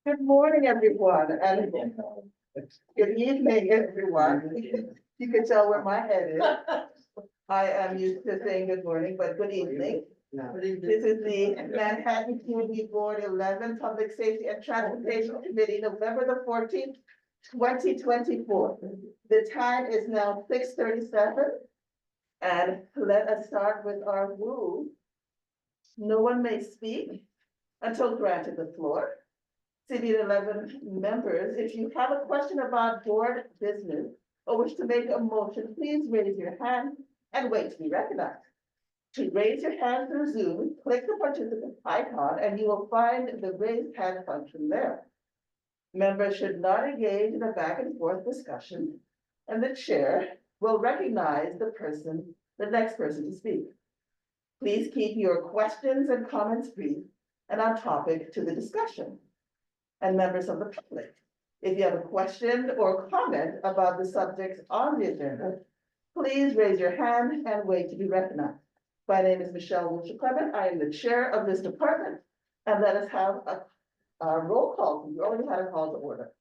Good morning, everyone, and good evening, everyone. You can tell where my head is. I am used to saying good morning, but good evening. This is the Manhattan Community Board 11 Public Safety and Transportation Committee, November the 14th, 2024. The time is now 6:37. And let us start with our rule. No one may speak until granted the floor. CB11 members, if you have a question about board business or wish to make a motion, please raise your hand and wait to be recognized. To raise your hand through Zoom, click the participant icon and you will find the raise hand function there. Members should not engage in a back and forth discussion, and the chair will recognize the next person to speak. Please keep your questions and comments brief and on topic to the discussion. And members of the public, if you have a question or comment about the subjects on the agenda, please raise your hand and wait to be recognized. My name is Michelle Wilshire-Clement. I am the chair of this department, and let us have a roll call. We already had a call to order.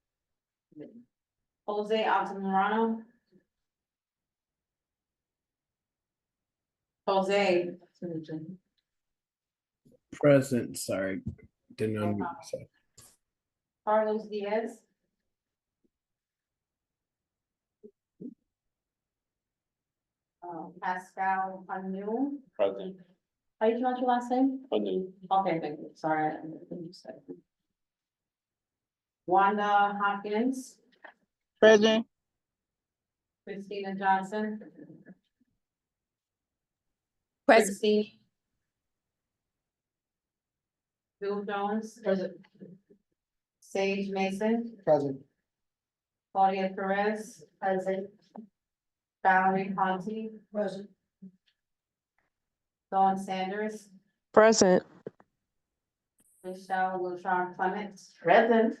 Jose Altamirano. Jose. Present, sorry, didn't unmute myself. Carlos Diaz. Pascal Anu. Present. How do you pronounce your last name? Anu. Okay, thank you. Sorry, I didn't think you said it. Wanda Hopkins. Present. Christina Johnson. Present. Christine. Bill Jones. Present. Sage Mason. Present. Claudia Perez. Present. Valerie Conti. Present. Dawn Sanders. Present. Michelle Wilshire-Clement. Present,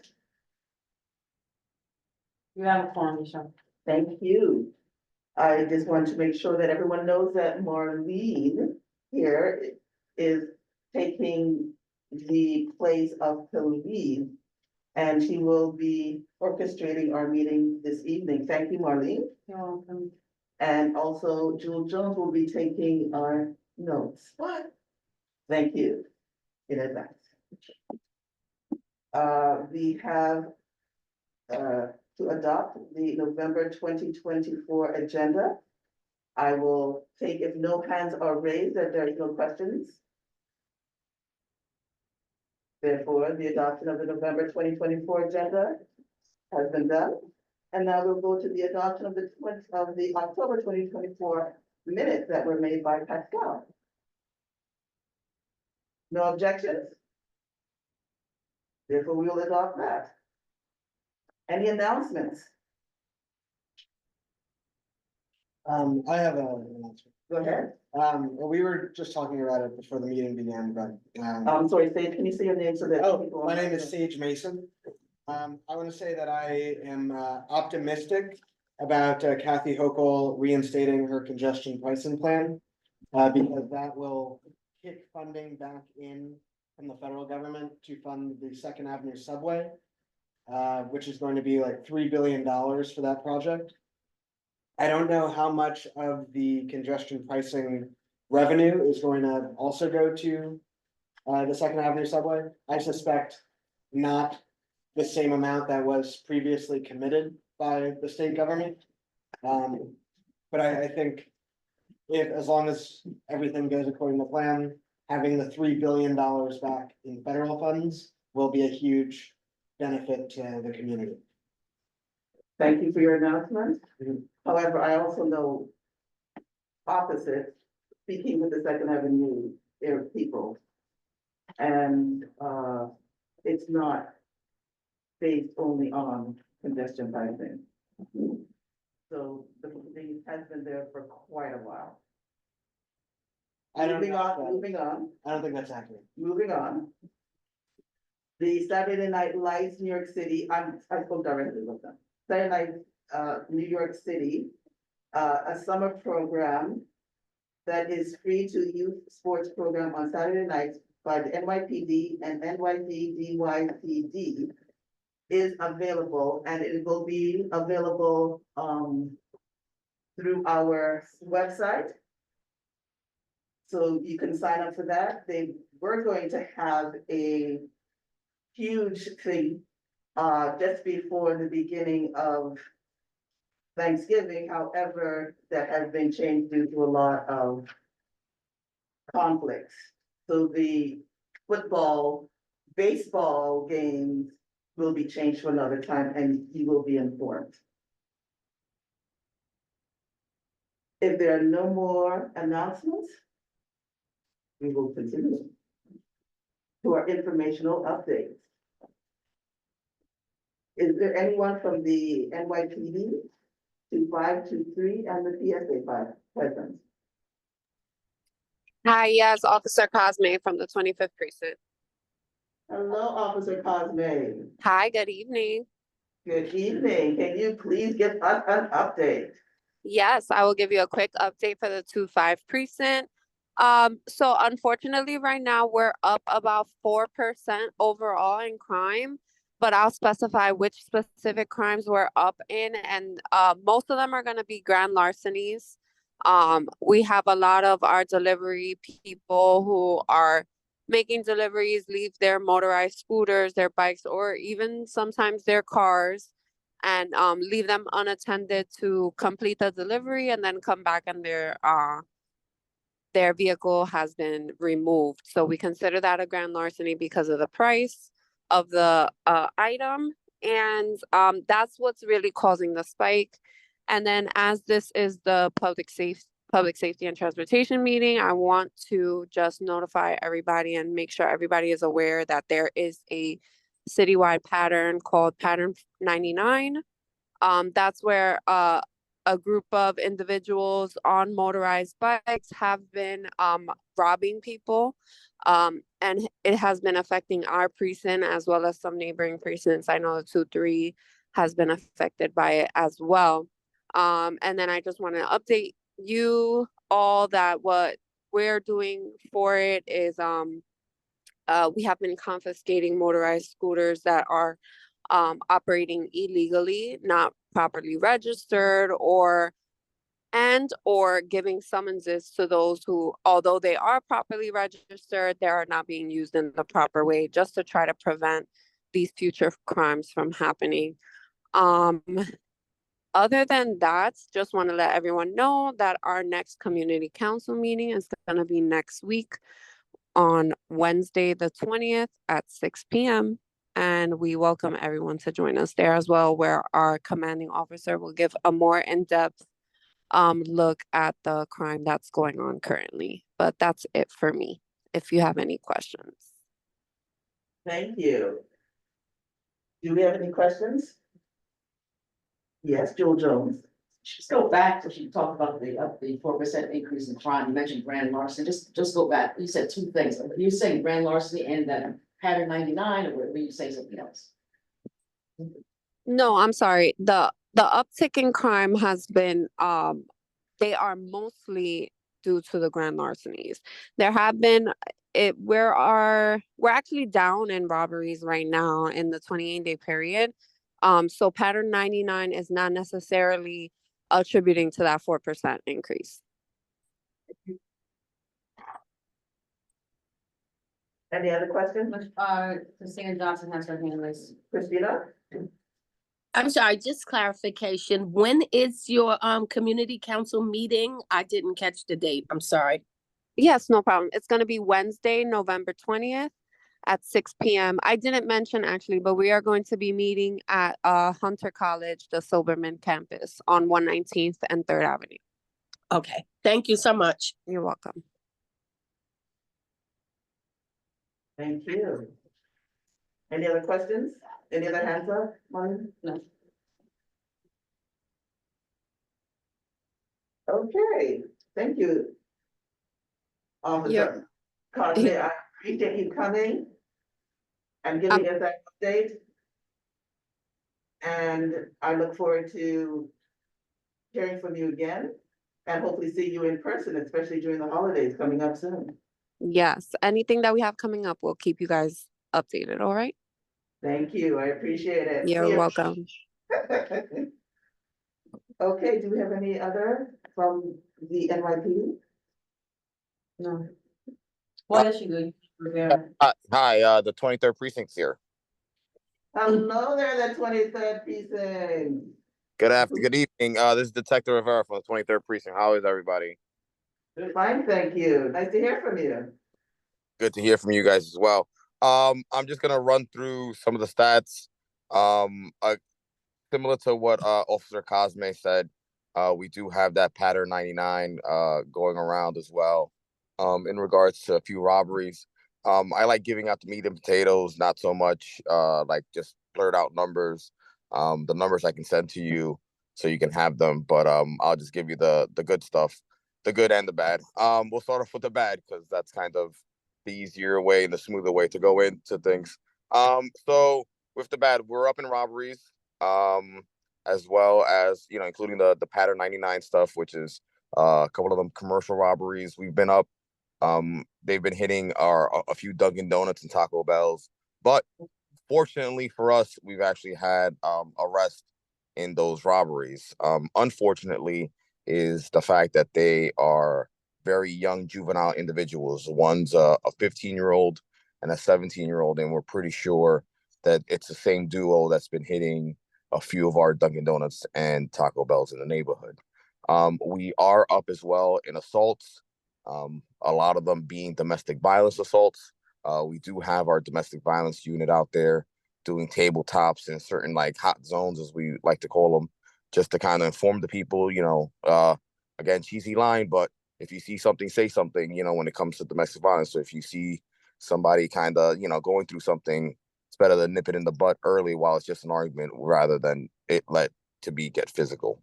You have a form, Michelle. thank you. I just want to make sure that everyone knows that Marlene here is taking the place of Khalid, and she will be orchestrating our meeting this evening. Thank you, Marlene. You're welcome. And also Jewel Jones will be taking our notes. What? Thank you in advance. We have to adopt the November 2024 agenda. I will take, if no hands are raised, that there is no questions. Therefore, the adoption of the November 2024 agenda has been done. And now we'll go to the adoption of the October 2024 minutes that were made by Pascal. No objections? Therefore, we will adopt that. Any announcements? I have an announcement. Go ahead. Well, we were just talking about it before the meeting began, but, I'm sorry, Sage, can you say your name so that? people- my name is Sage Mason. I want to say that I am optimistic about Kathy Hochul reinstating her congestion pricing plan. Because that will kick funding back in from the federal government to fund the Second Avenue subway. Which is going to be like $3 billion for that project. I don't know how much of the congestion pricing revenue is going to also go to the Second Avenue subway. I suspect not the same amount that was previously committed by the state government. But I think as long as everything goes according to plan, having the $3 billion back in federal funds will be a huge benefit to the community. Thank you for your announcement. However, I also know opposite, speaking with the Second Avenue people. And it's not based only on congestion pricing. So the thing has been there for quite a while. Moving on. I don't think that's accurate. Moving on. The Saturday Night Lights, New York City, I spoke directly with them. Saturday Night, New York City, a summer program that is free to youth sports program on Saturday nights by the NYPD and NYPD is available, and it will be available through our website. So you can sign up for that. We're going to have a huge thing just before the beginning of Thanksgiving. However, that has been changed due to a lot of conflicts. So the football, baseball games will be changed for another time, and you will be informed. If there are no more announcements, we will continue to our informational updates. Is there anyone from the NYPD 2523 and the PSA 5 present? Hi, yes, Officer Cosme from the 25th Precinct. Hello, Officer Cosme. Hi, good evening. Good evening. Can you please give us an update? Yes, I will give you a quick update for the 2-5 precinct. So unfortunately, right now we're up about 4% overall in crime, but I'll specify which specific crimes we're up in, and most of them are going to be grand larcenies. We have a lot of our delivery people who are making deliveries, leave their motorized scooters, their bikes, or even sometimes their cars, and leave them unattended to complete the delivery and then come back and their vehicle has been removed. So we consider that a grand larceny because of the price of the item, and that's what's really causing the spike. And then as this is the public safety and transportation meeting, I want to just notify everybody and make sure everybody is aware that there is a citywide pattern called Pattern 99. That's where a group of individuals on motorized bikes have been robbing people. And it has been affecting our precinct as well as some neighboring precincts. I know the 2-3 has been affected by it as well. And then I just want to update you all that what we're doing for it is we have been confiscating motorized scooters that are operating illegally, not properly registered, or giving summonses to those who, although they are properly registered, they are not being used in the proper way, just to try to prevent these future crimes from happening. Other than that, just want to let everyone know that our next community council meeting is going to be next week on Wednesday, the 20th at 6 p.m. And we welcome everyone to join us there as well, where our commanding officer will give a more in-depth look at the crime that's going on currently. But that's it for me, if you have any questions. Thank you. Do we have any questions? Yes, Joel Jones. Just go back to, you talked about the 4% increase in crime, you mentioned grand larceny, just go back, you said two things, you saying grand larceny and then pattern 99, or were you saying something else? No, I'm sorry. The uptick in crime has been they are mostly due to the grand larcenies. There have been we're actually down in robberies right now in the 28-day period. So pattern 99 is not necessarily attributing to that 4% increase. Any other questions? Christina Johnson has her hand raised. Christina? I'm sorry, just clarification. When is your community council meeting? I didn't catch the date. I'm sorry. Yes, no problem. It's going to be Wednesday, November 20th at 6 p.m. I didn't mention actually, but we are going to be meeting at Hunter College, the Silverman campus on 119th and 3rd Avenue. Okay, thank you so much. You're welcome. Thank you. Any other questions? Any other hands up? Martin? No. Okay, thank you. Officer Cosme, I appreciate you coming and giving us that update. And I look forward to hearing from you again and hopefully see you in person, especially during the holidays coming up soon. Yes, anything that we have coming up, we'll keep you guys updated, all right? Thank you, I appreciate it. You're See ya. welcome. Okay, do we have any other from the NYPD? No. Well, yes, you do, Rivera. Hi, the 23rd precinct's here. Hello there, the 23rd precinct. Good evening. This is Detective Rivera from the 23rd precinct. How is everybody? Fine, thank you. Nice to hear from you. Good to hear from you guys as well. I'm just gonna run through some of the stats. Similar to what Officer Cosme said, we do have that pattern 99 going around as well. In regards to a few robberies. I like giving out the meat and potatoes, not so much like just blurt out numbers. The numbers I can send to you so you can have them, but I'll just give you the good stuff, the good and the bad. We'll start off with the bad because that's kind of the easier way and the smoother way to go into things. So with the bad, we're up in robberies, as well as, you know, including the pattern 99 stuff, which is a couple of them commercial robberies. We've been up. They've been hitting a few Dunkin' Donuts and Taco Bells, but fortunately for us, we've actually had arrests in those robberies. Unfortunately, is the fact that they are very young juvenile individuals. One's a 15-year-old and a 17-year-old, and we're pretty sure that it's the same duo that's been hitting a few of our Dunkin' Donuts and Taco Bells in the neighborhood. We are up as well in assaults, a lot of them being domestic violence assaults. We do have our domestic violence unit out there doing tabletops in certain like hot zones, as we like to call them, just to kind of inform the people, you know, again, cheesy line, but if you see something, say something, you know, when it comes to domestic violence. So if you see somebody kind of, you know, going through something, it's better to nip it in the butt early while it's just an argument rather than it let to be get physical.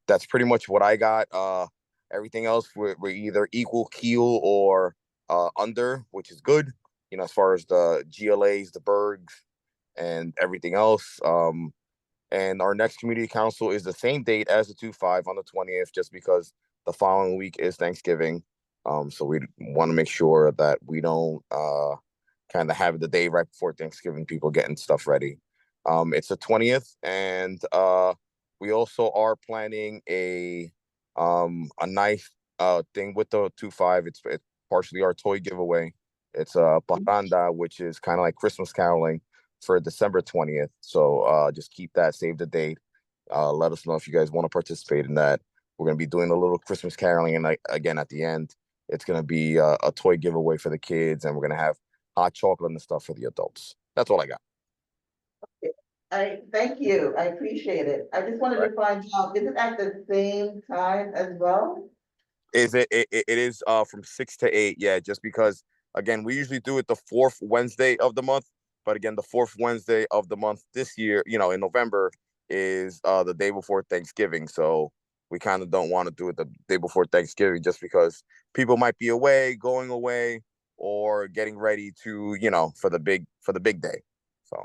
That's pretty much what I got. Everything else we're either equal keel or under, which is good, you know, as far as the GLAs, the Bergs, and everything else. And our next community council is the same date as the 2-5 on the 20th, just because the following week is Thanksgiving. So we want to make sure that we don't kind of have the day right before Thanksgiving, people getting stuff ready. It's the 20th, and we also are planning a nice thing with the 2-5. It's partially our toy giveaway. It's a parranda, which is kind of like Christmas caroling for December 20th. So just keep that, save the date. Let us know if you guys want to participate in that. We're going to be doing a little Christmas caroling, and again at the end, it's going to be a toy giveaway for the kids, and we're going to have hot chocolate and stuff for the adults. That's all I got. I thank you, I appreciate it. I just wanted to find out, is it at the same time as well? It is from 6 to 8, yeah, just because again we usually do it the fourth Wednesday of the month, but again the fourth Wednesday of the month this year, you know, in November is the day before Thanksgiving. So we kind of don't want to do it the day before Thanksgiving just because people might be away, going away, or getting ready to, you know, for the big day. So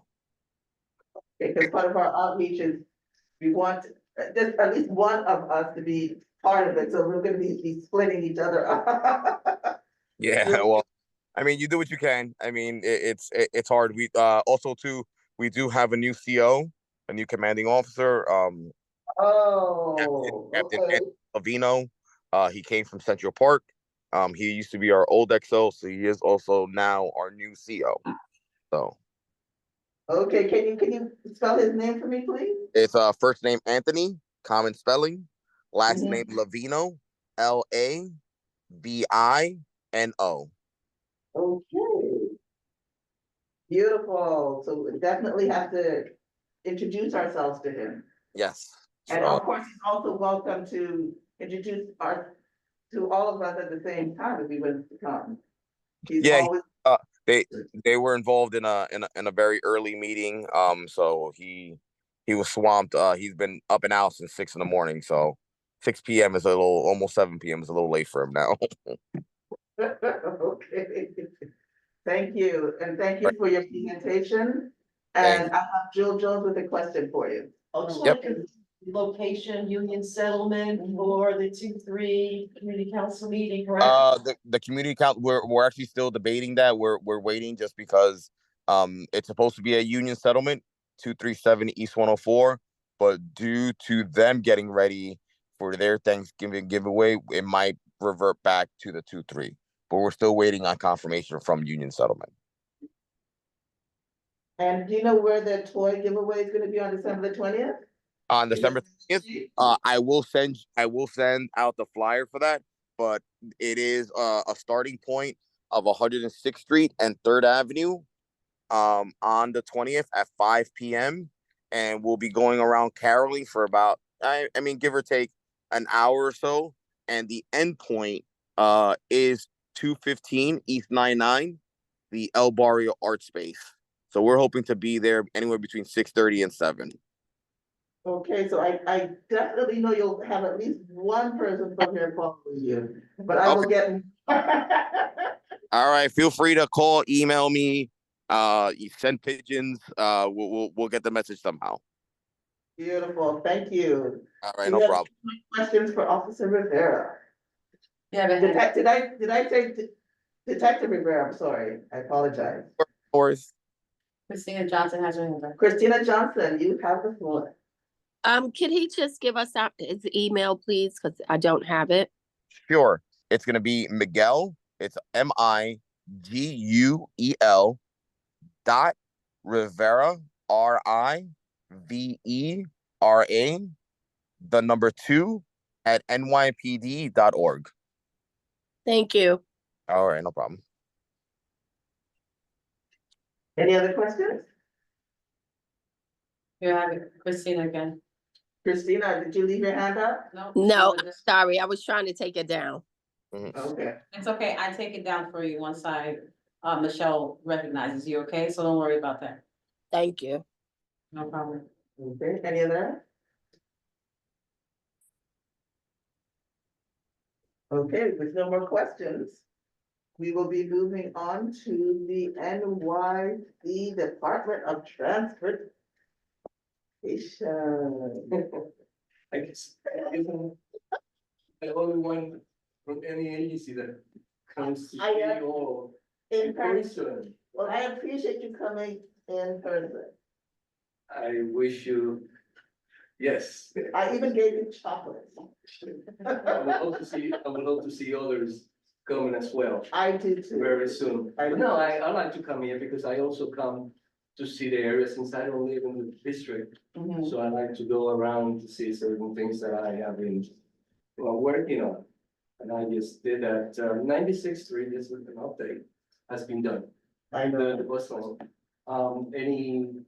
Because part of our outreach is we want there's at least one of us to be part of it, so we're gonna be splitting each other up. yeah, well, I mean, you do what you can. I mean, it's hard. We also too, we do have a new CO, a new commanding officer, Oh, Captain okay. Lavino. He came from Central Park. He used to be our old XO, so he is also now our new CO. So Okay, can you spell his name for me, please? it's first name Anthony, common spelling, last name Mhm. Lavino, Lavino. Okay, beautiful. So we definitely have to introduce ourselves to him. Yes. And So of course, he's also welcome to introduce our, to all of us at the same time if he wants to come. He's yeah, always. uh, they they were involved in a very early meeting. So he was swamped. He's been up and out since 6 in the morning. So 6 p.m. is a little, almost 7 p.m. is a little late for him now. Okay, thank you, and thank you for your presentation. Thank And I have Jill Jones with a question for you. Oh, just Yep. wanted to location, union settlement, or the 2-3 community council meeting, correct? The community count, we're actually still debating that. We're waiting just because it's supposed to be a union settlement, 237 East 104, but due to them getting ready for their Thanksgiving giveaway, it might revert back to the 2-3. But we're still waiting on confirmation from union settlement. And do you know where the toy giveaway is gonna be on December the 20th? On December 20th, I will send out the flyer for that, but it is a starting point of 106th Street and 3rd Avenue on the 20th at 5 p.m. And we'll be going around caroling for about, I mean, give or take an hour or so. And the end point is 215 East 99, the El Barrio Art Space. So we're hoping to be there anywhere between 6:30 and 7. Okay, so I definitely know you'll have at least one person from here following you, but I will get. All right, feel free to call, email me, you send pigeons. We'll get the message somehow. Beautiful, thank you. All right, Do no we have problem. Questions for Officer Rivera? Yeah, but Did I say Detective Rivera? I'm sorry, I apologize. Of course. Christina Johnson has her hand up. Christina Johnson, you have the floor. Can he just give us out his email, please? Because I don't have it. Sure. It's gonna be Miguel. It's MIGUEL .Rivera RIVERA the number 2 at nypd.org. Thank you. All right, no problem. Any other questions? You have it, Christina again. Christina, did you leave your hand up? No, sorry, I was trying to take it down. Okay. It's okay, I take it down for you once Michelle recognizes you, okay? So don't worry about that. Thank you. No problem. Okay, any other? Okay, with no more questions, we will be moving on to the NYC Department of Transportation. I guess, the only one from any agency that comes to I, see all In person, person. well, I appreciate you coming in person. I wish you, yes. I even gave you chocolates. I would love to see others coming as well, I do too. very soon. I But do. no, I like to come here because I also come to see the area since I don't live in the district. Mhm. So I like to go around to see certain things that I have been, working on. And I just did that, 96th Street, this is an update, has been done. I know. The bus line. Any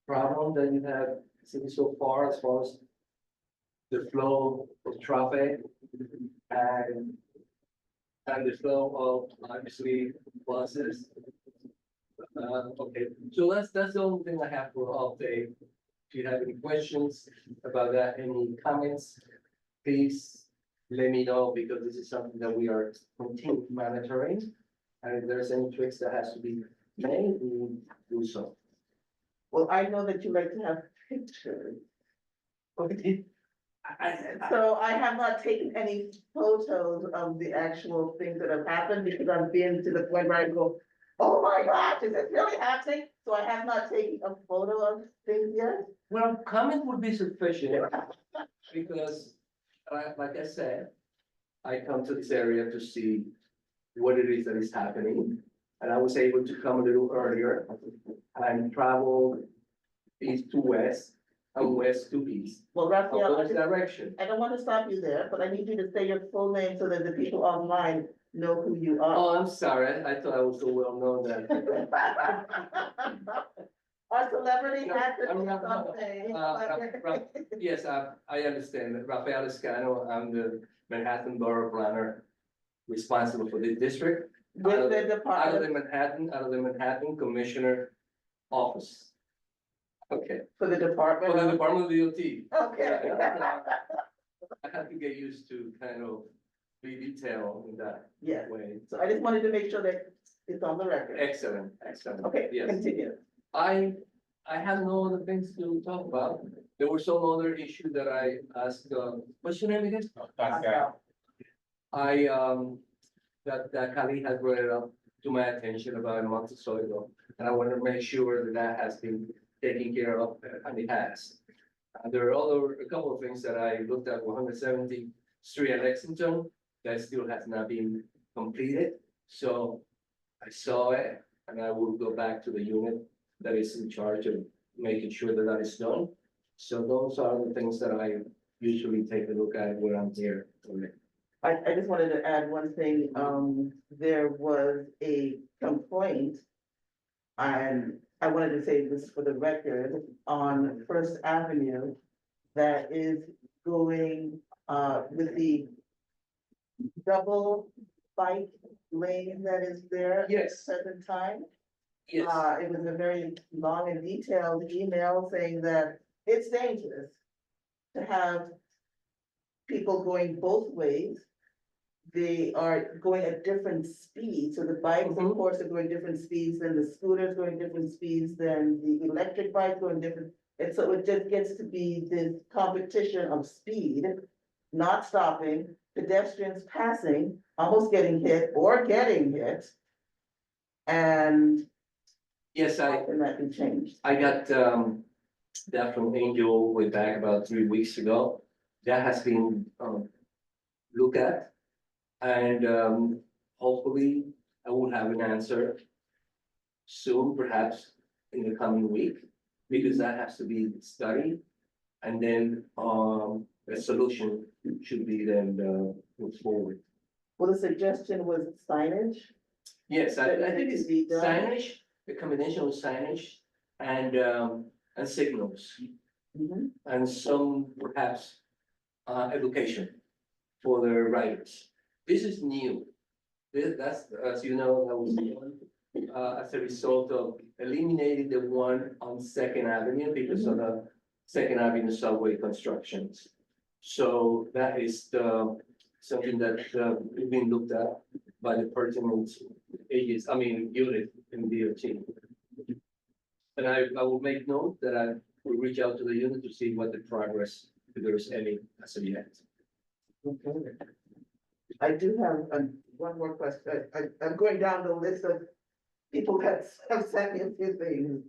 problem that you have seen so far as the flow of traffic and the flow of obviously buses? Okay, so that's the only thing I have for update. If you have any questions about that, any comments, please let me know, because this is something that we are continuing monitoring. And if there's any tricks that has to be made, we will do so. Well, I know that you like to have pictures. Okay. So I have not taken any photos of the actual things that have happened because I've been to the point where I go, oh my gosh, is this really happening? So I have not taken a photo of things yet. Well, comment would be sufficient, because, like I said, I come to this area to see what it is that is happening. And I was able to come a little earlier and travel east to west and west to east. Well, Raphael, Those direction. I don't want to stop you there, but I need you to say your full name so that the people online know who you are. Oh, I'm sorry, I thought I was so well known that. Our celebrity No, actor I'm or not- something. Yes, I understand. Rafael Escano, I'm the Manhattan Borough Planner responsible for the district. With the Out of department, the Manhattan Commissioner Office. Okay, for the department. for the Department of DOT. Okay. I have to get used to kind of be detailed in that Yes, way. so I just wanted to make sure that it's on the record. Excellent. Okay, Yes, continue. I have no other things to talk about. There were some other issue that I asked, what's your name again? I, that Kali had brought it up to my attention about a month or so ago, and I want to make sure that that has been taken care of, and it has. There are a couple of things that I looked at, 170 Street at Lexington, that still has not been completed, so I saw it, and I will go back to the unit that is in charge of making sure that that is done. So those are the things that I usually take a look at when I'm there. I just wanted to add one thing, there was a complaint. And I wanted to say this for the record, on First Avenue, that is going, with the double bike lane that is there at Yes. the present time. Yes, It was a very long and detailed email saying that it's dangerous to have people going both ways. They are going at different speeds, so the bikes, of Mhm. course, are going different speeds than the scooters going different speeds than the electric bike going different. And so it just gets to be this competition of speed, not stopping, pedestrians passing, almost getting hit or getting hit. And yes, how can that be changed? I got, that from Angel way back about 3 weeks ago. That has been, looked at. And, hopefully I will have an answer soon, perhaps in the coming week, because that has to be studied. And then, a solution should be then, moved forward. Well, the suggestion was signage. Yes, I That think needs it's to be done. signage, a combination of signage and signals, Mhm. and some perhaps education for the riders. This is new. That's, as you know, that was done, as a result of eliminating the one on Second Avenue because of the Second Avenue subway constructions. So that is something that is being looked at by the pertinent agents, unit in DOT. And I will make note that I will reach out to the unit to see what the progress, if there is any, as of yet. Okay. I do have one more question. I'm going down the list of people that have sent me a few things.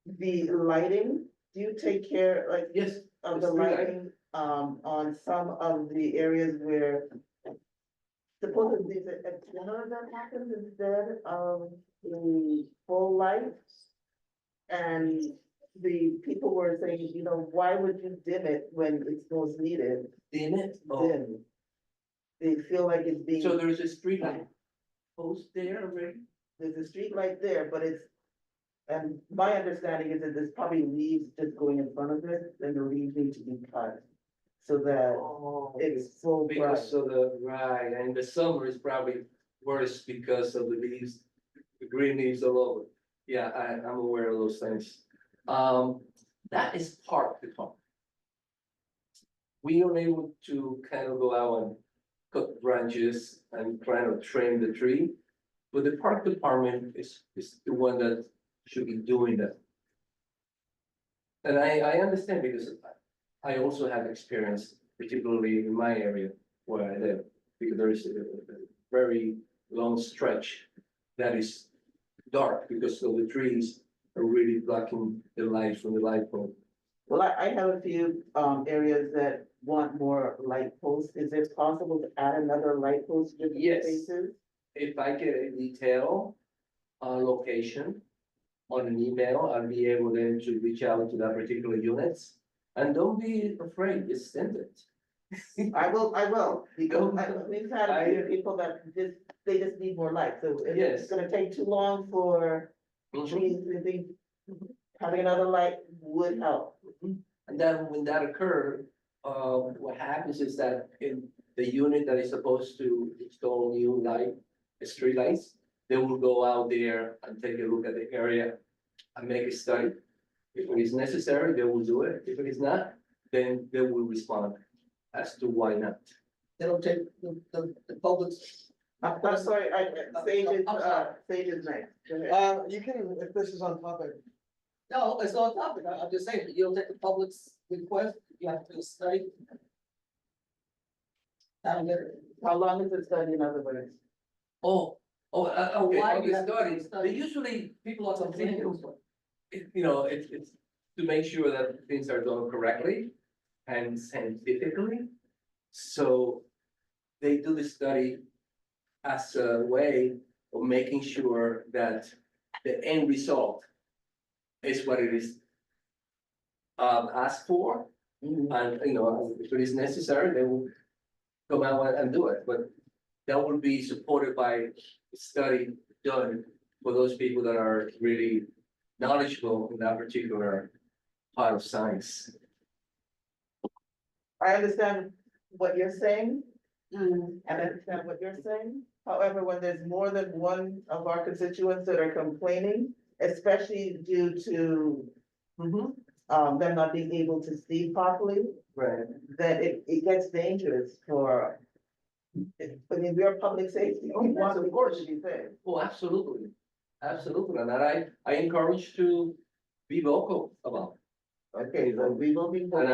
The lighting, do you take care, like, Yes, of the the street lighting, on some of the areas where supposedly a dimmer that happens instead of the full lights? And the people were saying, why would you dim it when it's most needed? dim it. Oh, Dim. They feel like it's being, so there's a street light post there already? there's a street light there, but it's, and my understanding is that there's probably leaves just going in front of it, and the leaves need to be cut. So that Oh, it's full bright. because of the, right, and the summer is probably worse because of the leaves, the green leaves all over. Yeah, I'm aware of those things. That is park department. We are able to kind of go out and cut branches and kind of trim the tree. But the park department is the one that should be doing that. And I understand because I also have experience, particularly in my area where I live, because there is a very long stretch that is dark because of the trees are really blocking the light from the light pole. Well, I have a few areas that want more light posts. Is it possible to add another light post to the Yes. spaces? If I get a detail location on an email, I'll be able then to reach out to that particular units. And don't be afraid, just send it. I will, because Don't- we've had a few people that they just need more light, so if Yes. it's gonna take too long for Mhm. trees, I think having another light would help. And then when that occurred, what happens is that in the unit that is supposed to install new light, street lights, they will go out there and take a look at the area and make a study. If it is necessary, they will do it. If it is not, then they will respond as to why not. That'll take the public's. I'm sorry, Sage is next. Go ahead. You can, if this is on topic, No, it's not a topic, I'm just saying, you don't take the public's request, you have to do a study. Down there. How long is the study, in other words? Okay, Why okay, you have to do a study, study? they usually, people are complaining, you know, it's to make sure that things are done correctly and scientifically. So they do the study as a way of making sure that the end result is what it is asked for. And, you know, if it is necessary, they will come out and do it, but that will be supported by a study done for those people that are really knowledgeable in that particular part of science. I understand what you're saying, and I understand what you're saying. However, when there's more than one of our constituents that are complaining, especially due to them not being able to see properly, Right. then it gets dangerous for, I mean, we're public safety, we want Of the course. to be safe. Oh, absolutely, absolutely, and that I encourage to be vocal about. Okay, so we will be. And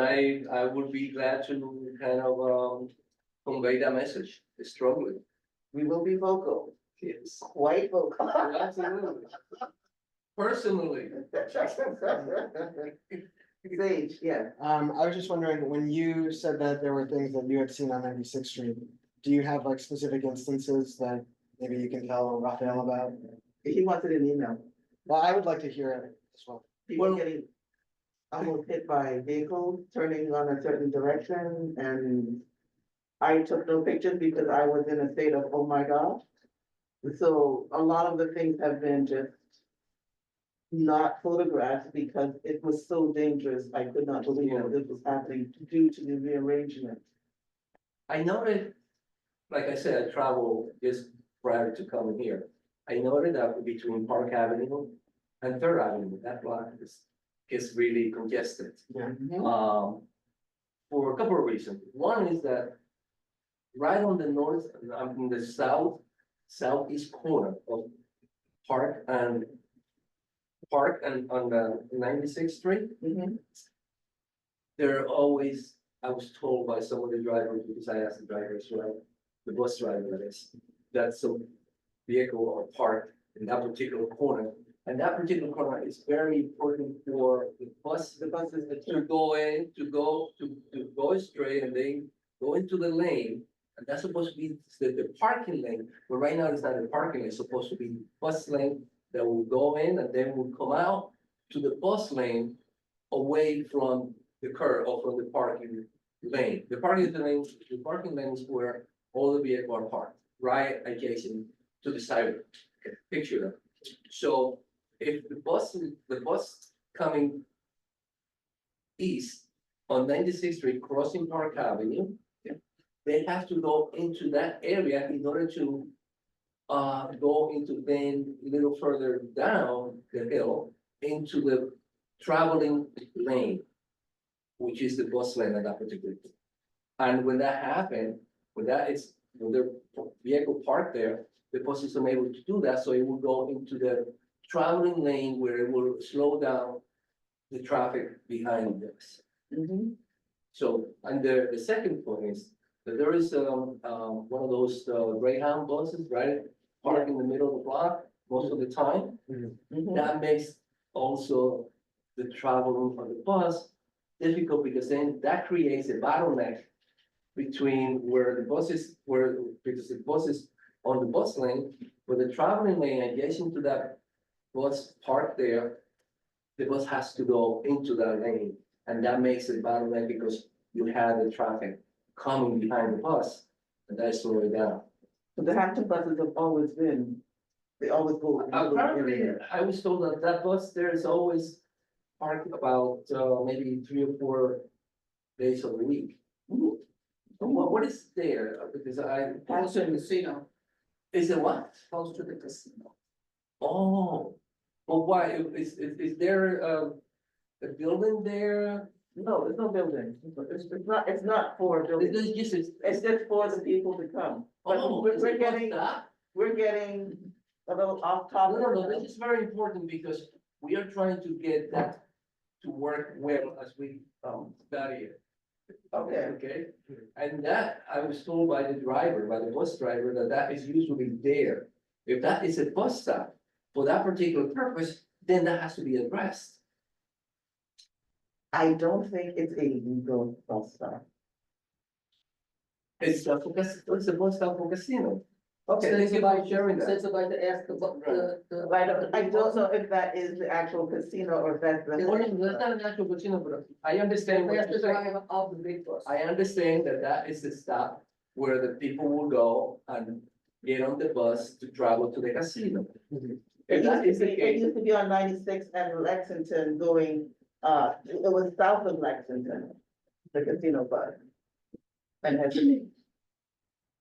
I would be glad to kind of convey that message strongly. We will be vocal, Yes. quite vocal. Absolutely. Personally. Sage, yeah. I was just wondering, when you said that there were things that you had seen on 96th Street, do you have like specific instances that maybe you can tell Raphael about? He wanted an email. Well, I would like to hear it as well. People getting almost hit by vehicles turning on a certain direction, and I took no pictures because I was in a state of, oh my gosh. So a lot of the things have been just not photographed because it was so dangerous. I could not believe that this was happening due to the rearrangement. I noted, like I said, I traveled just prior to coming here. I noted that between Park Avenue and Third Avenue, that block is really congested. Yeah. For a couple of reasons. One is that right on the north, in the southeast corner of Park and on the 96th Street, Mhm. there are always, I was told by some of the drivers, because I asked the drivers, right, the bus driver that is, that some vehicle are parked in that particular corner. And that particular corner is very important for the buses to go in, to go straight and then go into the lane. And that's supposed to be the parking lane, but right now it's not the parking lane, it's supposed to be bus lane that will go in and then will come out to the bus lane away from the curb or from the parking lane. The parking lane is where all the vehicles are parked, right adjacent to the sidewalk. Okay, picture that. So if the bus coming east on 96th Street, crossing Park Avenue, they have to go into that area in order to go into then a little further down the hill into the traveling lane, which is the bus lane at that particular time. And when that happened, when the vehicle parked there, the bus is unable to do that, so it will go into the traveling lane where it will slow down the traffic behind this. Mhm. So, and the second point is that there is one of those Greyhound buses, right? Parked in the middle of the block most of the time. Mhm. That makes also the travel of the bus difficult, because then that creates a bottleneck between where the buses, because the bus is on the bus lane, where the traveling lane adjacent to that bus parked there, the bus has to go into that lane, and that makes it bottleneck because you have the traffic coming behind the bus, and that slow it down. But the Hampton buses have always been, they always go. in the little Apparently, area. I was told that that bus there is always parked about maybe 3 or 4 days of the week. Mhm. What is there? Because Close to the casino, is it what? close to the casino. Oh, well, why, is there a building there? No, there's no building. It's not for building. It's just, It's just for the people to come. But oh, we're is it getting, bus stop? we're getting a little off No, topic. no, no, this is very important because we are trying to get that to work well as we, study it. Okay. Okay, and that, I was told by the driver, by the bus driver, that that is usually there. If that is a bus stop for that particular purpose, then that has to be addressed. I don't think it's a legal bus stop. It's a bus stop for casino. Okay, Thank you for sharing that. Since I'd like to ask I don't know if that is the actual casino or if that's the. Well, that's not an actual casino, but I understand what you're saying. Of the big bus. I understand that that is the stop where the people will go and get on the bus to travel to the casino. If that is the It case, used to be on 96 and Lexington going, it was south of Lexington, the casino bus. And has,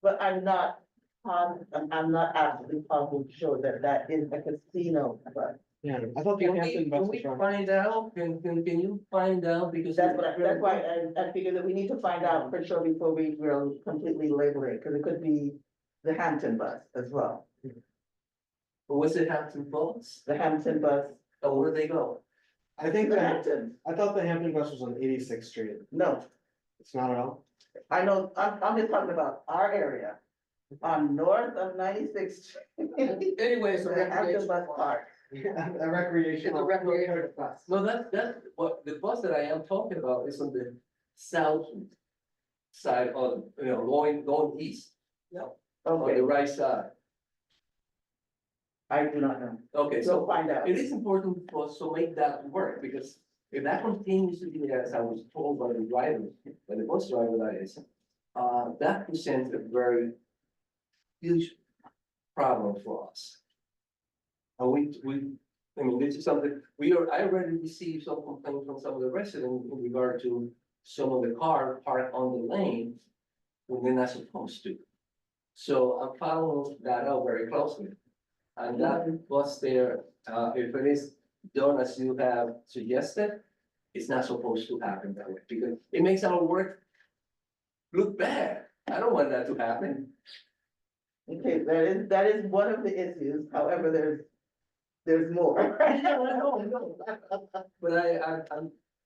but I'm not absolutely positive sure that that is a casino bus. Yeah, I thought the can Hampton bus can was we from. find out, can you find out, because. That's why I figured that we need to find out for sure before we will completely label it, because it could be the Hampton bus as well. But was it Hampton Falls? The Hampton bus, Or where they go? I think the that, Hampton, I thought the Hampton bus was on 86th Street. no, It's not at all. I know, I'm just talking about our area. On north of 96th Street. Anyway, it's a The Hampton recreation bus park. A It's recreational. a recreation bus. No, that's what, the bus that I am talking about is on the south side of, going east, on Okay, the right side. I do not know. Okay, We'll so find out. it is important for us to make that work, because if that continues to be as I was told by the driver, by the bus driver that is, that presents a very huge problem for us. And I mean, this is something, I already received some complaints from some of the residents in regard to some of the car parked on the lane when they're not supposed to. So I'm following that out very closely. And that bus there, if it is done as you have suggested, it's not supposed to happen that way, because it makes our work look bad. I don't want that to happen. Okay, that is one of the issues, however, there's more. I know. But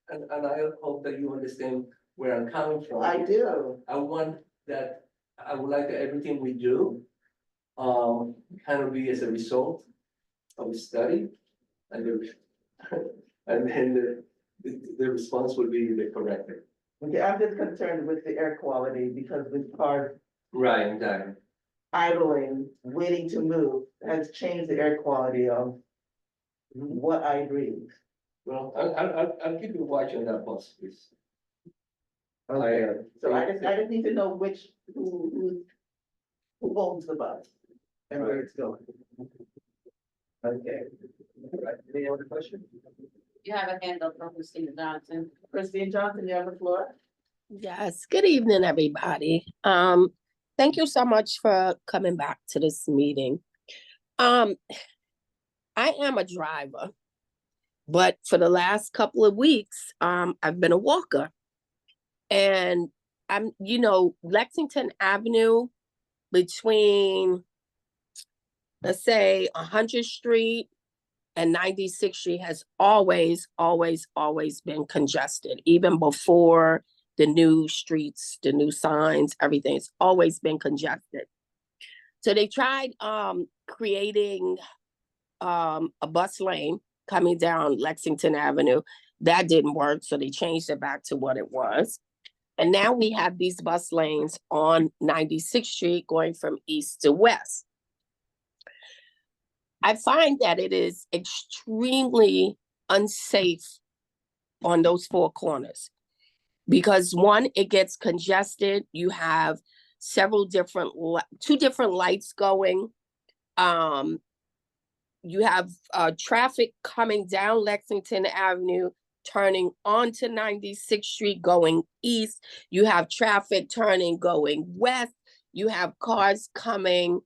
and I hope that you understand where I'm coming from. I do. I want that, I would like that everything we do, kind of be as a result of a study, and and then the response will be the correct thing. Okay, I'm just concerned with the air quality because with cars Right, exactly. idling, waiting to move, has changed the air quality of what I breathe. Well, I'll keep you watching that bus, please. Okay, so I just need to know who owns the bus and where it's going. Okay. Right, any other question? You have a hand up from Christina Johnson. Christine Johnson, you have the floor? Yes, good evening, everybody. Thank you so much for coming back to this meeting. I am a driver, but for the last couple of weeks, I've been a walker. And Lexington Avenue between, let's say, 100th Street and 96th Street has always been congested, even before the new streets, the new signs, everything's always been congested. So they tried creating a bus lane coming down Lexington Avenue. That didn't work, so they changed it back to what it was. And now we have these bus lanes on 96th Street going from east to west. I find that it is extremely unsafe on those four corners because one, it gets congested. You have two different lights going. You have traffic coming down Lexington Avenue, turning onto 96th Street going east. You have traffic turning going west. You have cars coming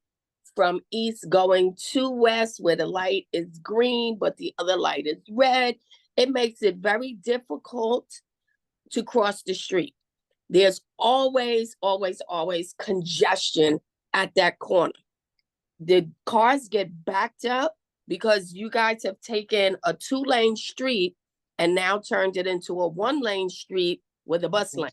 from east going to west where the light is green, but the other light is red. It makes it very difficult to cross the street. There's always congestion at that corner. The cars get backed up. because you guys have taken a 2-lane street and now turned it into a 1-lane street with a bus lane,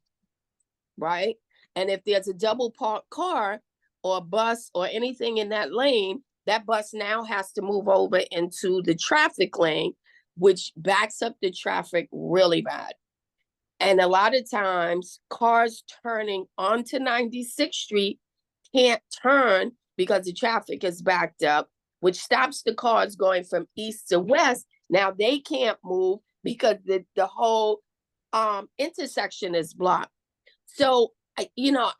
right? And if there's a double parked car or bus or anything in that lane, that bus now has to move over into the traffic lane, which backs up the traffic really bad. And a lot of times cars turning onto 96th Street can't turn because the traffic is backed up, which stops the cars going from east to west. Now they can't move because the whole intersection is blocked. So, I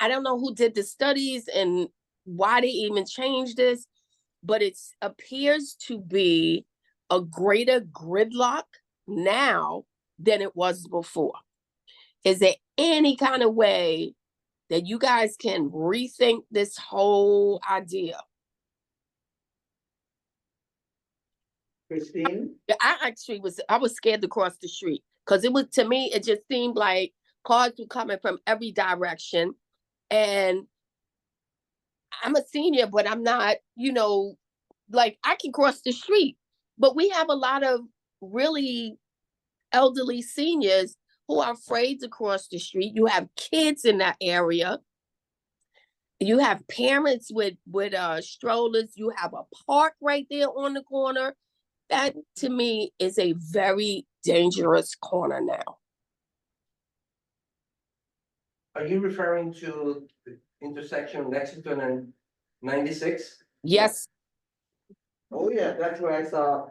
don't know who did the studies and why they even changed this, but it appears to be a greater gridlock now than it was before. Is there any kind of way that you guys can rethink this whole idea? Christine? I was scared to cross the street because to me, it just seemed like cars were coming from every direction. And I'm a senior, but I'm not, like I can cross the street. But we have a lot of really elderly seniors who are afraid to cross the street. You have kids in that area. You have parents with strollers. You have a park right there on the corner. That to me is a very dangerous corner now. Are you referring to the intersection of Lexington and 96? Yes. Oh, yeah, that's where I saw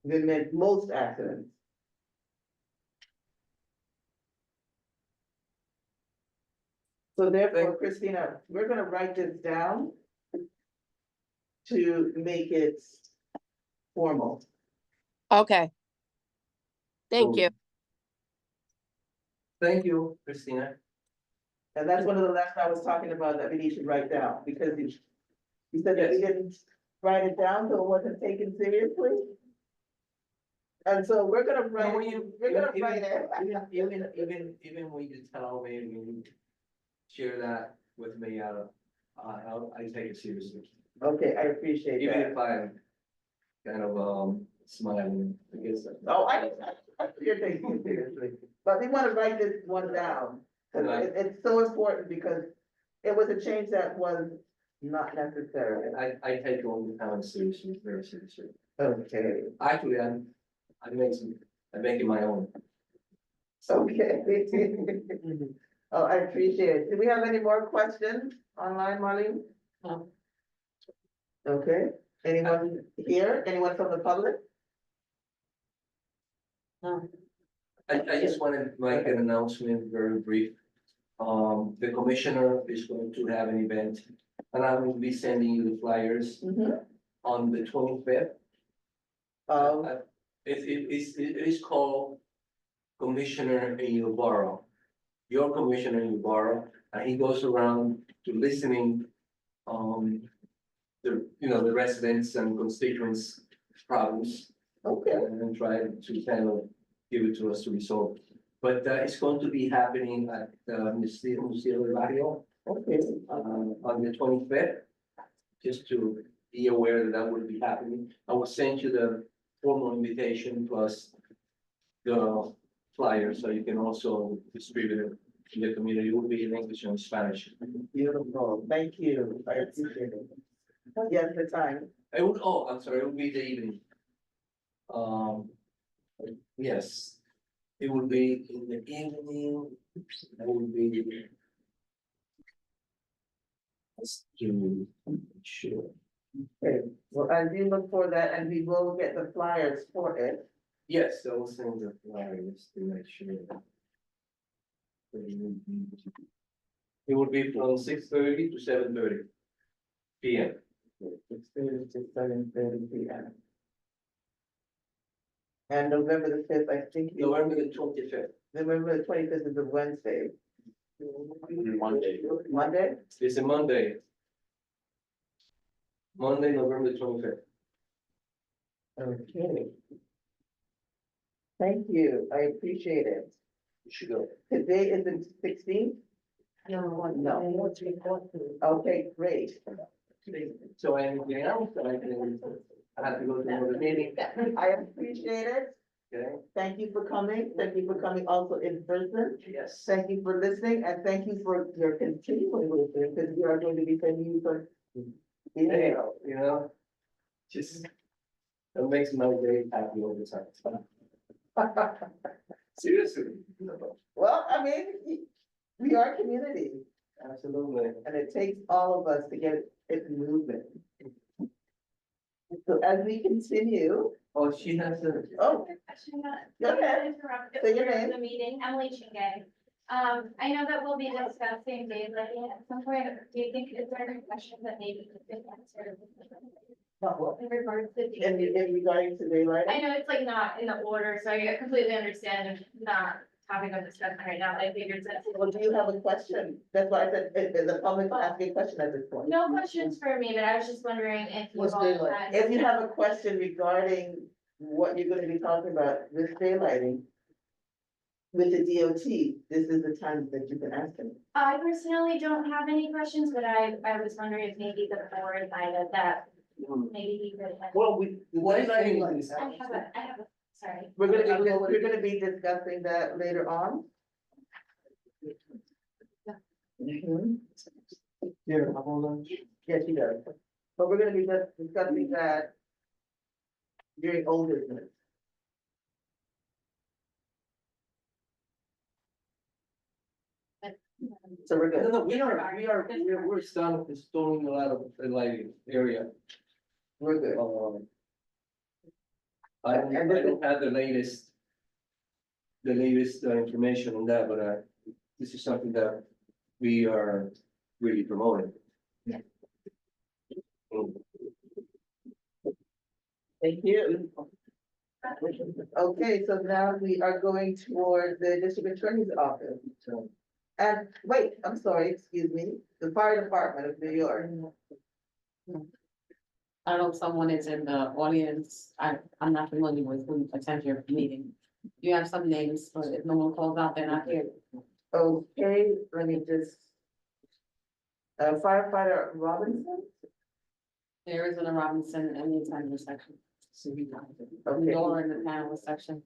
they made most accidents. So therefore, Christina, we're gonna write this down to make it formal. Okay. Thank you. Thank you, Christina. And that's one of the last I was talking about that we need to write down, because you said that we didn't write it down, so it wasn't taken seriously. And so we're gonna write, we're gonna write it. Even when you tell me, when you share that with me, I take it seriously. Okay, I appreciate Even that. if I'm kind of smiling, because. Oh, I you're taking it seriously, but we wanna write this one down, cause Right. it's so important, because it was a change that was not necessary. I take all the time seriously, very seriously. Okay, Actually, I'm making my own. okay. Oh, I appreciate it. Do we have any more questions online, Marlene? No. Okay, anyone here? Anyone from the public? No. I just wanted to make an announcement, very brief. The commissioner is going to have an event, and I will be sending you the flyers on the 25th. It is called Commissioner in Your Borough. Your commissioner in your borough, and he goes around to listening, the residents and constituents' problems. Okay. And try to kind of give it to us to resolve. But it's going to be happening at Museo del Barrio Okay. on the 25th. Just to be aware that that will be happening. I will send you the formal invitation plus the flyer, so you can also distribute it in the community. It will be in English and Spanish. Beautiful, thank you, I appreciate it. Yes, the time. I'm sorry, it will be the evening. Yes, it will be in the evening. It will be. Let's do, sure. Okay, well, I do look for that, and we will get the flyers for it. Yes, I will send the flyers to make sure. It will be from 6:30 to 7:30 PM. 6:30 to 7:30 PM. And November the 5th, I think. November the 25th. November the 25th is a Wednesday. Monday. Monday? It's a Monday. Monday, November the 25th. Okay. Thank you, I appreciate it. You should go. Today is the 16th? No. Okay, great. So anything else, I have to go to another meeting, I appreciate it. okay? Thank you for coming. Thank you for coming also in person. Yes. Thank you for listening and thank you for your continuing listening because we are going to be sending you some. Anyhow, just, it makes my day happy all the time. Seriously. Well, I mean, we are a community Absolutely. and it takes all of us to get it moving. So as we continue, Oh, she has a. oh, go ahead. Say your name. The meeting, Emily Chingay. I know that we'll be discussing daylighting at some point. Do you think, is there any questions that maybe you could answer? In regards to. In regarding to daylight. I know it's like not in the order, so I completely understand if not topic of discussion right now, but I figured since. Well, do you have a question? That's why I said, is the public asking a question at this point? No questions for me, but I was just wondering if you What's all daylight? had. If you have a question regarding what you're gonna be talking about with daylighting with the DOT, this is the time that you can ask them. I personally don't have any questions, but I was wondering if maybe the board might have that, maybe he could. Well, what is that? I have a, sorry. We're gonna be discussing that later on. Mhm. Yeah, hold on. Yes, she does. But we're gonna be discussing that during old business. So we're No, good. no, we're starting installing a lot of the lighting area. We're good. I don't have the latest. Information on that, but this is something that we are really promoting. Yeah. Mm. Thank you. Okay, so now we are going toward the district attorney's office. And wait, I'm sorry, excuse me, the fire department of New York. I don't know if someone is in the audience. I'm not familiar with who attends your meeting. You have some names, but if no one calls out, they're not here. Okay, let me just. Firefighter Robinson? There isn't a Robinson in the attendance section. Okay. Nor in the panel section.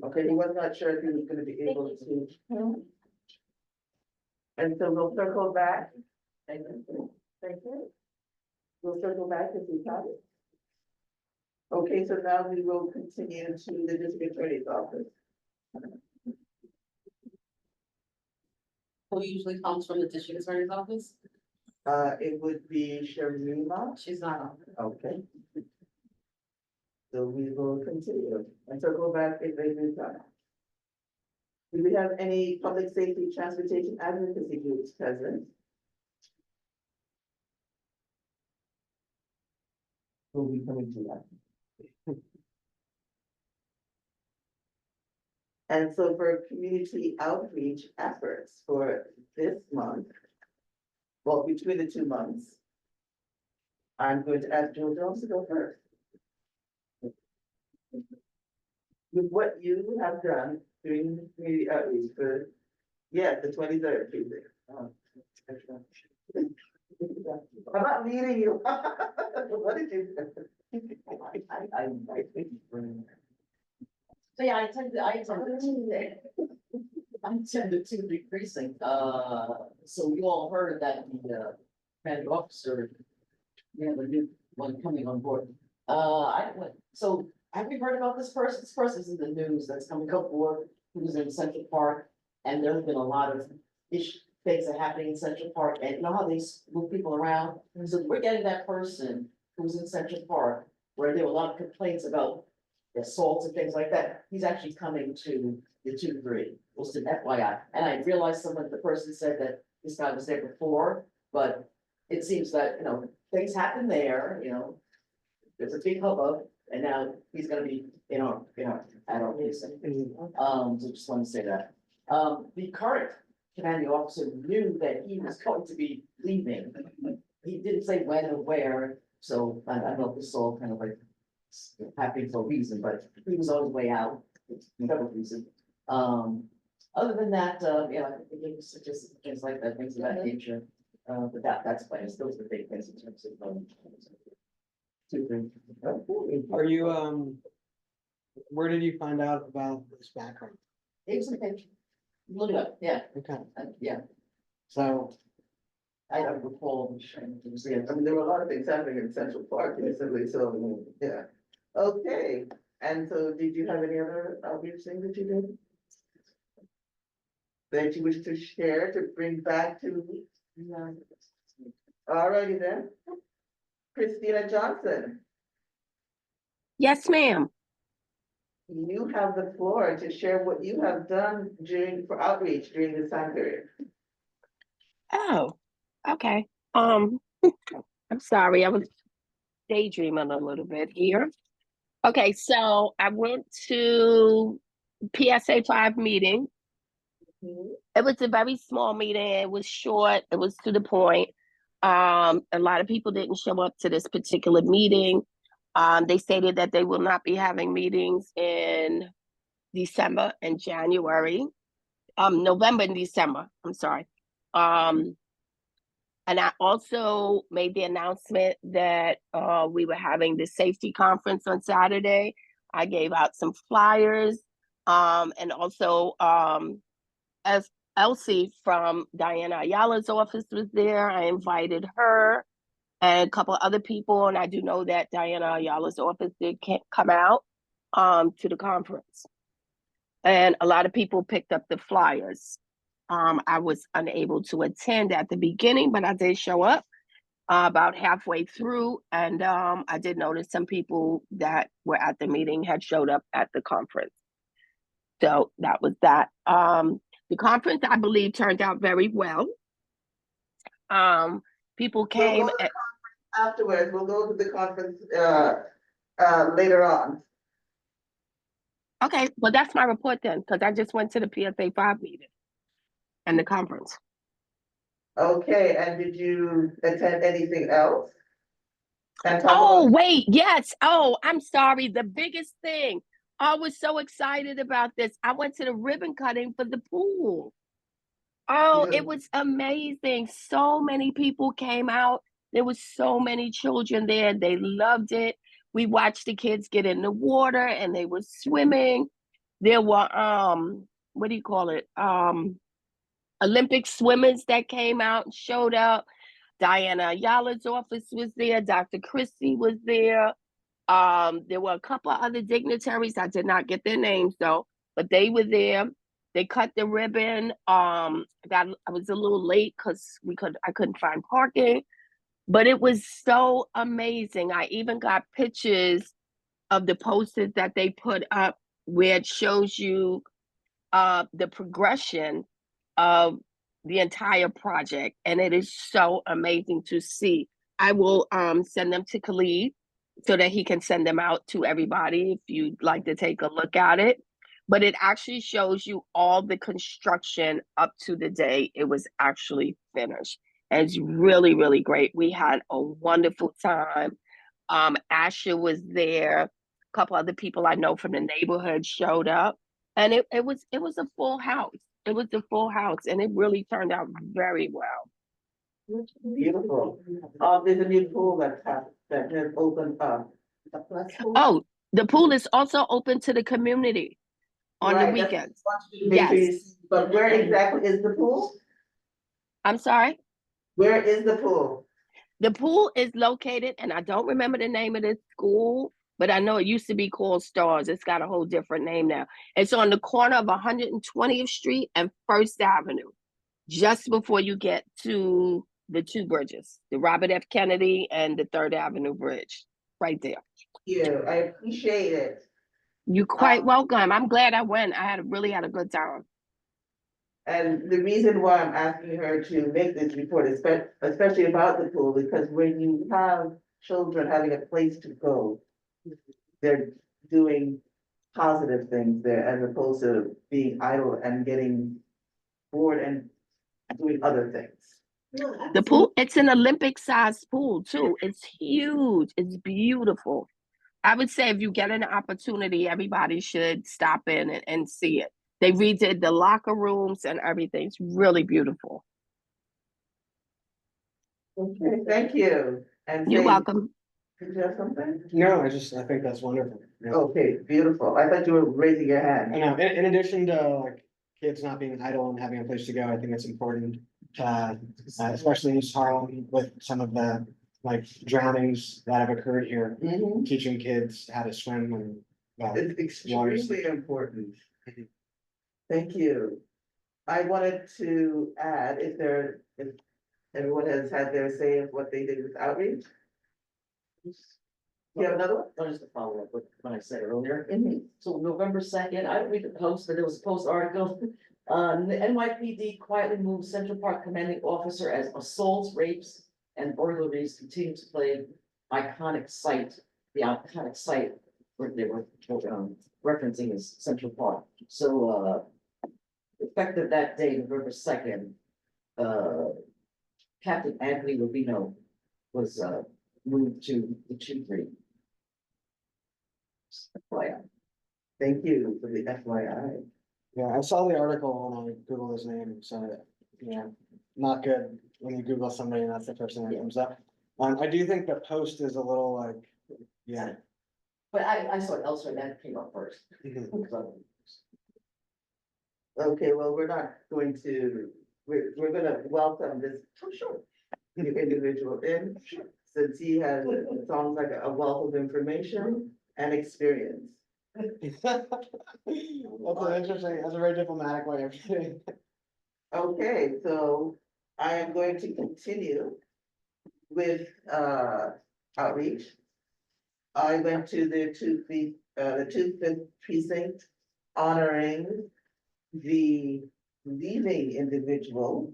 Okay, he was not sure if he was gonna be able to. And so we'll circle back. Thank you. Thank you. We'll circle back if we can. Okay, so now we will continue to the district attorney's office. Who usually comes from the district attorney's office? It would be Sharima. She's not on. Okay. So we will continue and circle back if they do time. Do we have any public safety transportation advocacy groups present? Will be coming to that. And so for community outreach efforts for this month, well, between the 2 months, I'm going to ask Joe Jones to go first. With what you have done during the community outreach for, yeah, the 23rd Tuesday. I'm not leading you. What did you? So yeah, I attended to the precinct, so you all heard that the commanding officer, the new one coming on board. I went, so have you heard about this person? This person's in the news that's coming up board, who's in Central Park, and there's been a lot of things that are happening in Central Park, and you know how they move people around? So we're getting that person who's in Central Park, where there were a lot of complaints about assaults and things like that. He's actually coming to the 2-3, just an FYI. And I realized the person said that this guy was there before, but it seems that, things happen there, there's a big hubbub, and now he's gonna be at our precinct. So just want to say that. The current commanding officer knew that he was going to be leaving. He didn't say when or where, so I don't know if this is all kind of like happening for a reason, but he was on his way out, for whatever reason. Other than that, I think it was just things like that, things of that nature. But that's plans, those are the big things in terms of. Two things. Are you, where did you find out about this background? It was okay. Look it up, yeah, Okay, yeah, so, I don't recall. I mean, there were a lot of things happening in Central Park recently, so, yeah. Okay, and so did you have any other outreach things that you did? That you wish to share to bring back to? Alrighty then. Christina Johnson, Yes, ma'am. you have the floor to share what you have done for outreach during this time period. Oh, okay. I'm sorry, I was daydreaming a little bit here. Okay, so I went to PSA 5 meeting. It was a very small meeting. It was short. It was to the point. A lot of people didn't show up to this particular meeting. They stated that they will not be having meetings in December and January. November and December. I'm sorry. And I also made the announcement that we were having the safety conference on Saturday. I gave out some flyers, and also as Elsie from Diana Ayala's office was there, I invited her and a couple of other people, and I do know that Diana Ayala's office did come out to the conference. And a lot of people picked up the flyers. I was unable to attend at the beginning, but I did show up about halfway through, and I did notice some people that were at the meeting had showed up at the conference. So that was that. The conference, I believe, turned out very well. People came. Afterwards, we'll go to the conference later on. Okay, well, that's my report then, because I just went to the PSA 5 meeting and the conference. Okay, and did you attend anything else? Oh, wait, yes. Oh, I'm sorry. The biggest thing. I was so excited about this. I went to the ribbon cutting for the pool. Oh, it was amazing. So many people came out. There was so many children there. They loved it. We watched the kids get in the water and they were swimming. There were what do you call it? Olympic swimmers that came out and showed up. Diana Ayala's office was there. Dr. Christie was there. There were a couple of other dignitaries. I did not get their names though, but they were there. They cut the ribbon. I was a little late because I couldn't find parking, but it was so amazing. I even got pictures of the posters that they put up where it shows you the progression of the entire project, and it is so amazing to see. I will send them to Khalid so that he can send them out to everybody if you'd like to take a look at it. But it actually shows you all the construction up to the day it was actually finished. And it's really, really great. We had a wonderful time. Asha was there. A couple other people I know from the neighborhood showed up. And it was a full house. It was a full house, and it really turned out very well. Beautiful. There's a new pool that has opened up. Oh, the pool is also open to the community on the weekends. Yes. But where exactly is the pool? I'm sorry? Where is the pool? The pool is located, and I don't remember the name of this school, but I know it used to be called Stars. It's got a whole different name now. It's on the corner of 120th Street and First Avenue, just before you get to the two bridges, the Robert F. Kennedy and the Third Avenue Bridge, right there. Yeah, I appreciate it. You're quite welcome. I'm glad I went. I really had a good time. And the reason why I'm asking her to make this report, especially about the pool, because when you have children having a place to go, they're doing positive things there as opposed to being idle and getting bored and doing other things. The pool, it's an Olympic sized pool too. It's huge. It's beautiful. I would say if you get an opportunity, everybody should stop in and see it. They redid the locker rooms and everything. It's really beautiful. Okay, thank you. And You're say- welcome. Did you have something? No, I think that's wonderful. Yeah. Okay, beautiful. I thought you were raising your I hand. know, in addition to like kids not being idle and having a place to go, I think it's important. Especially in Harlem with some of the like drownings that have occurred here, Mhm. teaching kids how to swim and. It's extremely important. Mhm. Thank you. I wanted to add, if everyone has had their say of what they did with outreach. You have another one? No, just to follow up with what I said earlier. Mhm. So November 2nd, I didn't read the post, but there was a post article. The NYPD quietly moved Central Park commanding officer as assaults, rapes, and burglaries continue to plague iconic site, the iconic site where they were referencing is Central Park. So effective that day, November 2nd, Captain Anthony Rubino was moved to the 2-3. FYI. Thank you for the FYI. Yeah, I saw the article and I Googled his name, so, yeah, not good when you Google somebody and that's the first thing that comes up. I do think the post is a little like, yeah. But I saw it elsewhere, that came up first. Mhm. Okay, well, we're not going to, we're gonna welcome this, oh, sure, new individual in, since he has, it sounds like a wealth of information and experience. That's an interesting, that's a very diplomatic way of saying it. Okay, so I am going to continue with outreach. I went to the two-fifth precinct honoring the leaving individual,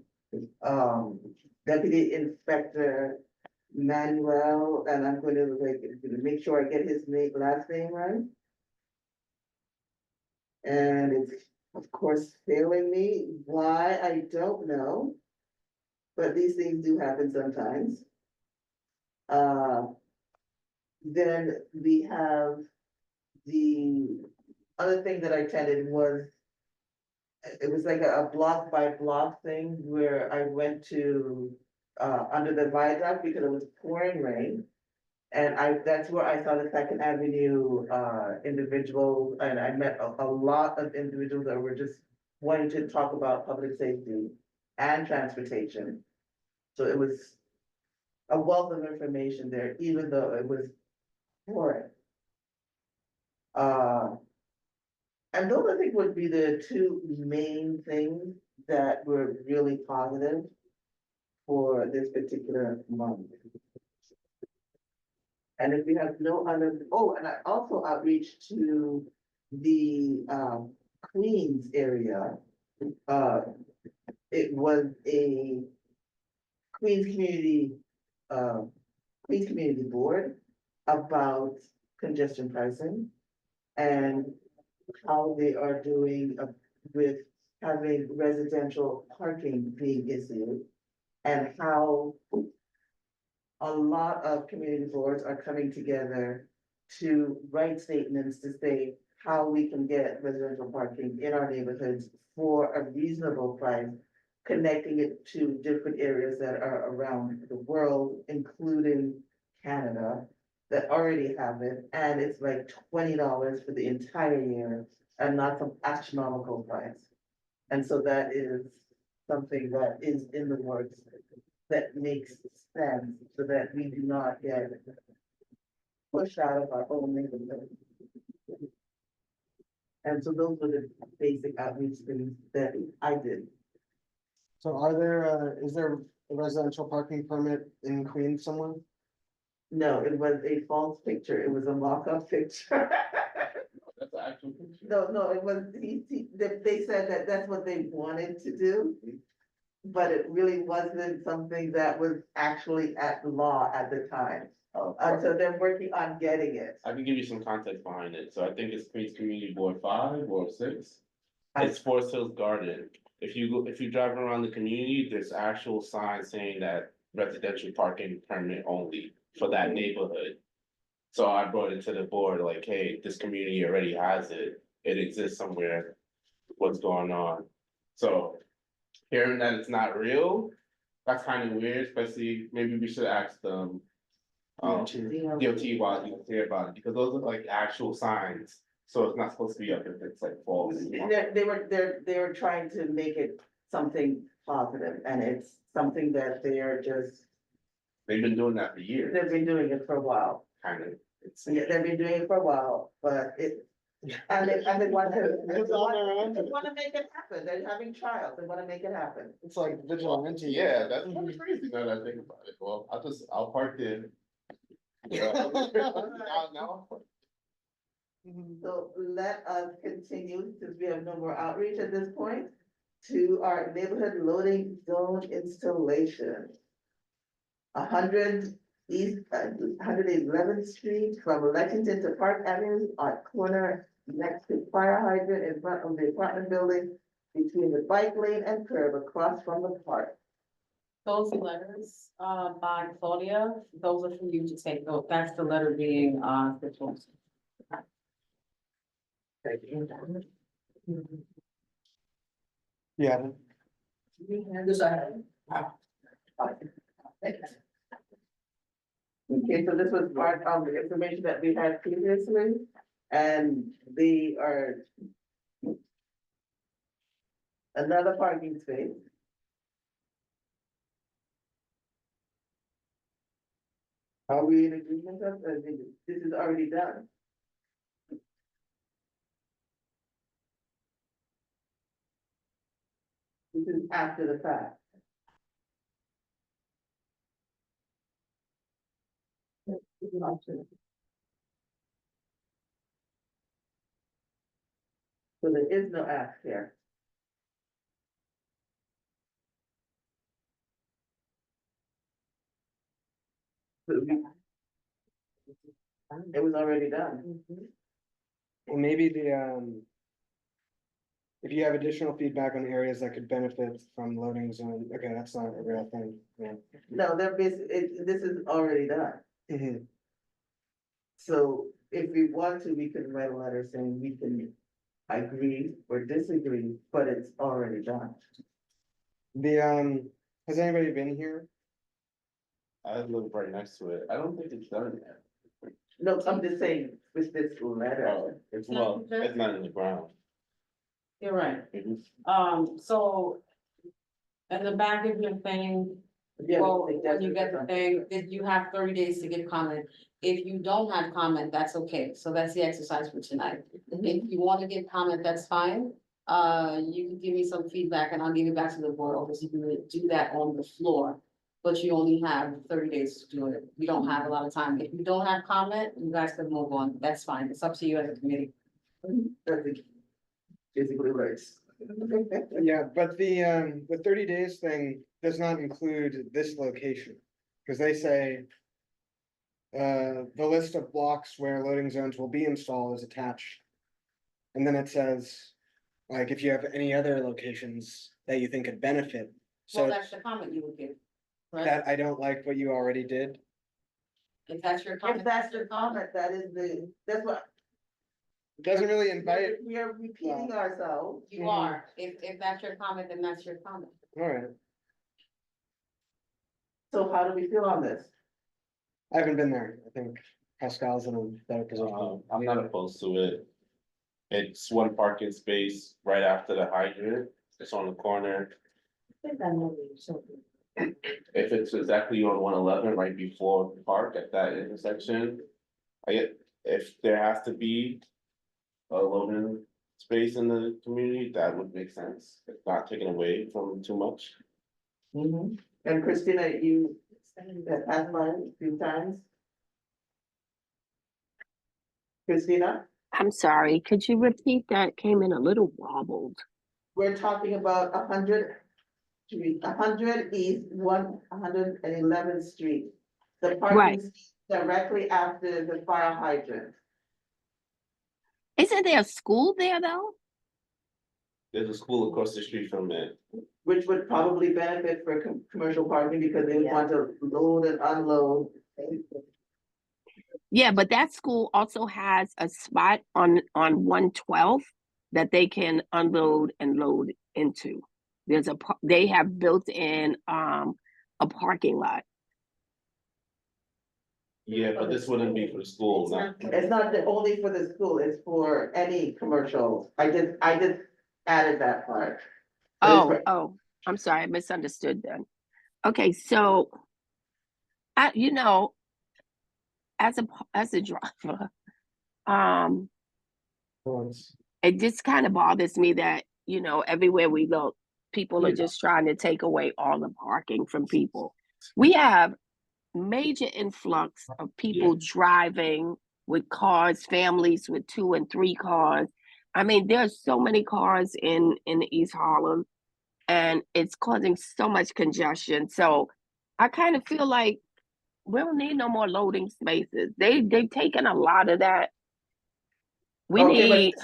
Deputy Inspector Manuel, and I'm going to make sure I get his last name right. And it's, of course, failing me. Why, I don't know. But these things do happen sometimes. Then we have the other thing that I attended was, it was like a block by block thing where I went to, under the viaduct because it was pouring rain. And that's where I saw the Second Avenue, individuals, and I met a lot of individuals that were just wanting to talk about public safety and transportation. So it was a wealth of information there, even though it was pouring. And those I think would be the two main things that were really positive for this particular month. And if we have no other, oh, and I also outreach to the Queens area. It was a Queens Community, Queens Community Board about congestion pricing and how they are doing with having residential parking being issued and how a lot of community boards are coming together to write statements to say how we can get residential parking in our neighborhoods for a reasonable price, connecting it to different areas that are around the world, including Canada, that already have it, and it's like $20 for the entire year and not some astronomical price. And so that is something that is in the works that makes sense so that we do not get pushed out of our own neighborhood. And so those were the basic outreach things that I did. So is there a residential parking permit in Queens somewhere? No, it was a false picture. It was a mock-up picture. That's the actual picture. No, it was, they said that that's what they wanted to do. But it really wasn't something that was actually at law at the time. So they're working on getting it. I can give you some context behind it. So I think it's Queens Community Board 5 or 6. It's Forest Hills Garden. If you drive around the community, there's actual signs saying that residential parking permit only for that neighborhood. So I brought it to the board like, hey, this community already has it. It exists somewhere. What's going on? So hearing that it's not real, That's kind of weird, especially maybe we should ask them. DOT while you say about it, because those are like actual signs, so it's not supposed to be up if it's like false. They were trying to make it something positive, and it's something that they are just, They've been doing that for years, they've been doing it for a while. kind of. It's, Yeah, they've been doing it for a while, but and they want to, It's on their own. they want to make it happen, they're having trials, they want to make it happen. It's like vigilante. yeah, that's kind of crazy now that I think about it. Well, I'll park there. Now, So let us continue, since we have no more outreach at this point, to our neighborhood loading zone installation. 100 East, 111th Street from Lexington to Park Avenue on corner next to fire hydrant in front of the apartment building between the bike lane and curb across from the park. Those letters, by Claudia, those are for you to take, though, that's the letter being, this one. Yeah, Okay, so this was part of the information that we had previously, and they are another parking space. Are we in agreement of, this is already done? This is after the fact. So there is no ask here. It was already done. well, maybe if you have additional feedback on areas that could benefit from loading zone, okay, that's not a real thing, yeah. No, this is already done. Mhm. So if we want to, we can write a letter saying we can agree or disagree, but it's already done. Has anybody been here? I live right next to it. I don't think it's done yet. No, I'm just saying with this letter. Oh, it's well, it's not in the ground. You're right. Mhm. So. In the back of your thing, Yeah, well, we think when you that's get the thing, if you have 30 days to give comment. If you don't have comment, that's okay. So that's the exercise for tonight. If you want to give comment, that's fine. You can give me some feedback and I'll give it back to the board office. You can do that on the floor. But you only have 30 days to do it. We don't have a lot of time. If you don't have comment, you guys can move on. That's fine. It's up to you as a committee. That's basically works. Yeah, but the 30 days thing does not include this location, because they say. The list of blocks where loading zones will be installed is attached. And then it says, like, if you have any other locations that you think could benefit, Well, so that's the comment you would give. Right? that I don't like what you already did. If that's your comment. If that's your comment, that's what. It doesn't really invite, We are repeating ourselves. You are. If that's your comment, then that's your comment. alright, So how do we feel on this? I haven't been there, I think Pascal's in a better position. I'm not opposed to it. It's one parking space right after the hydrant. It's on the corner. If it's exactly on 111 right before the park at that intersection. If there has to be a loading space in the community, that would make sense. It's not taken away from too much. And Christina, you have passed by a few times. Christina, I'm sorry, could you repeat that? Came in a little wobbled. we're talking about 100 East 111th Street. The Right. parking directly after the fire hydrant. Isn't there a school there though? There's a school across the street from it. Which would probably benefit for commercial parking because they would want to load and unload. Yeah, but that school also has a spot on 112 that they can unload and load into. They have built in a parking lot. Yeah, but this wouldn't be for the school, not. It's not only for the school, it's for any commercial. I just added that part. But it's for- Oh, I'm sorry, I misunderstood then. Okay, so you know, as a driver, it just kind of bothers me that, you know, everywhere we go, people are just trying to take away all the parking from people. We have major influx of people driving with cars, families with 2 and 3 cars. I mean, there's so many cars in East Harlem, and it's causing so much congestion. So I kind of feel like we don't need no more loading spaces. They've taken a lot of that. We Okay, but need.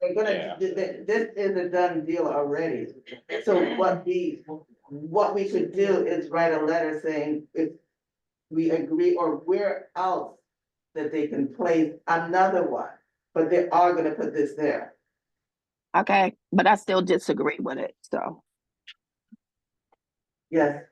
we're gonna, this is a done deal already. So what we could do is write a letter saying if we agree or where else that they can place another one, but they are gonna put this there. Okay, but I still disagree with it, so. Yes.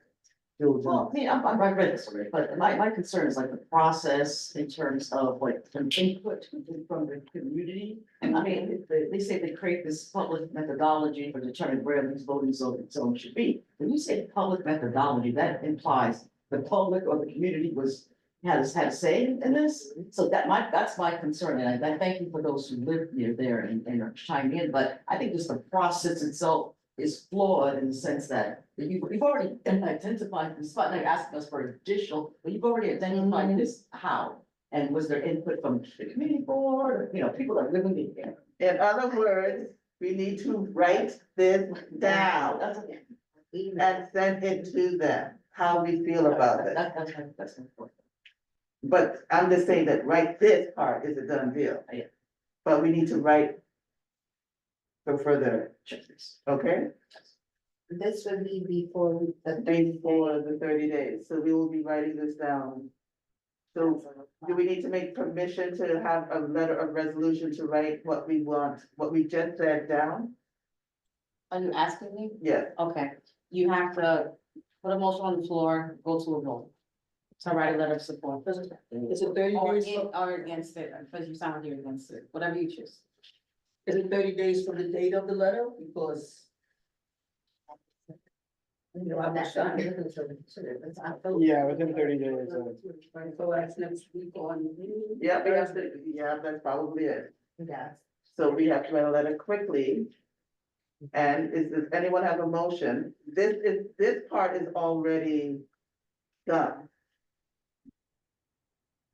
Well, I mean, I read this already, but my concern is like the process in terms of like some input from the community. And I mean, they say they create this public methodology for determining where these voting zones should be. When you say public methodology, that implies the public or the community has had a say in this. So that's my concern, and I thank you for those who live near there and are chiming in, but I think just the process itself is flawed in the sense that you've already identified, despite not asking us for additional, but you've already identified this how. And was there input from the community board, or, people that live in the area? In other words, we need to write this down and send it to them, how we feel about it. That's important. But I'm just saying that this part is a done deal. Yeah. But we need to write for further checks, okay? This would be before Before the 30 days, so we will be writing this down. So do we need to make permission to have a letter of resolution to write what we want, what we just said down? Are you asking me? Yes. Okay, you have to put a motion on the floor, go to a vote. So write a letter of support. Is it 30 Or days? or against it, because you sound here against it, whatever you choose. Is it 30 days from the date of the letter? Because. I'm not sure. Yeah, within 30 days. So that's next week on. Yeah, that's probably it. Yeah. So we have to write a letter quickly. And does anyone have a motion? This part is already done.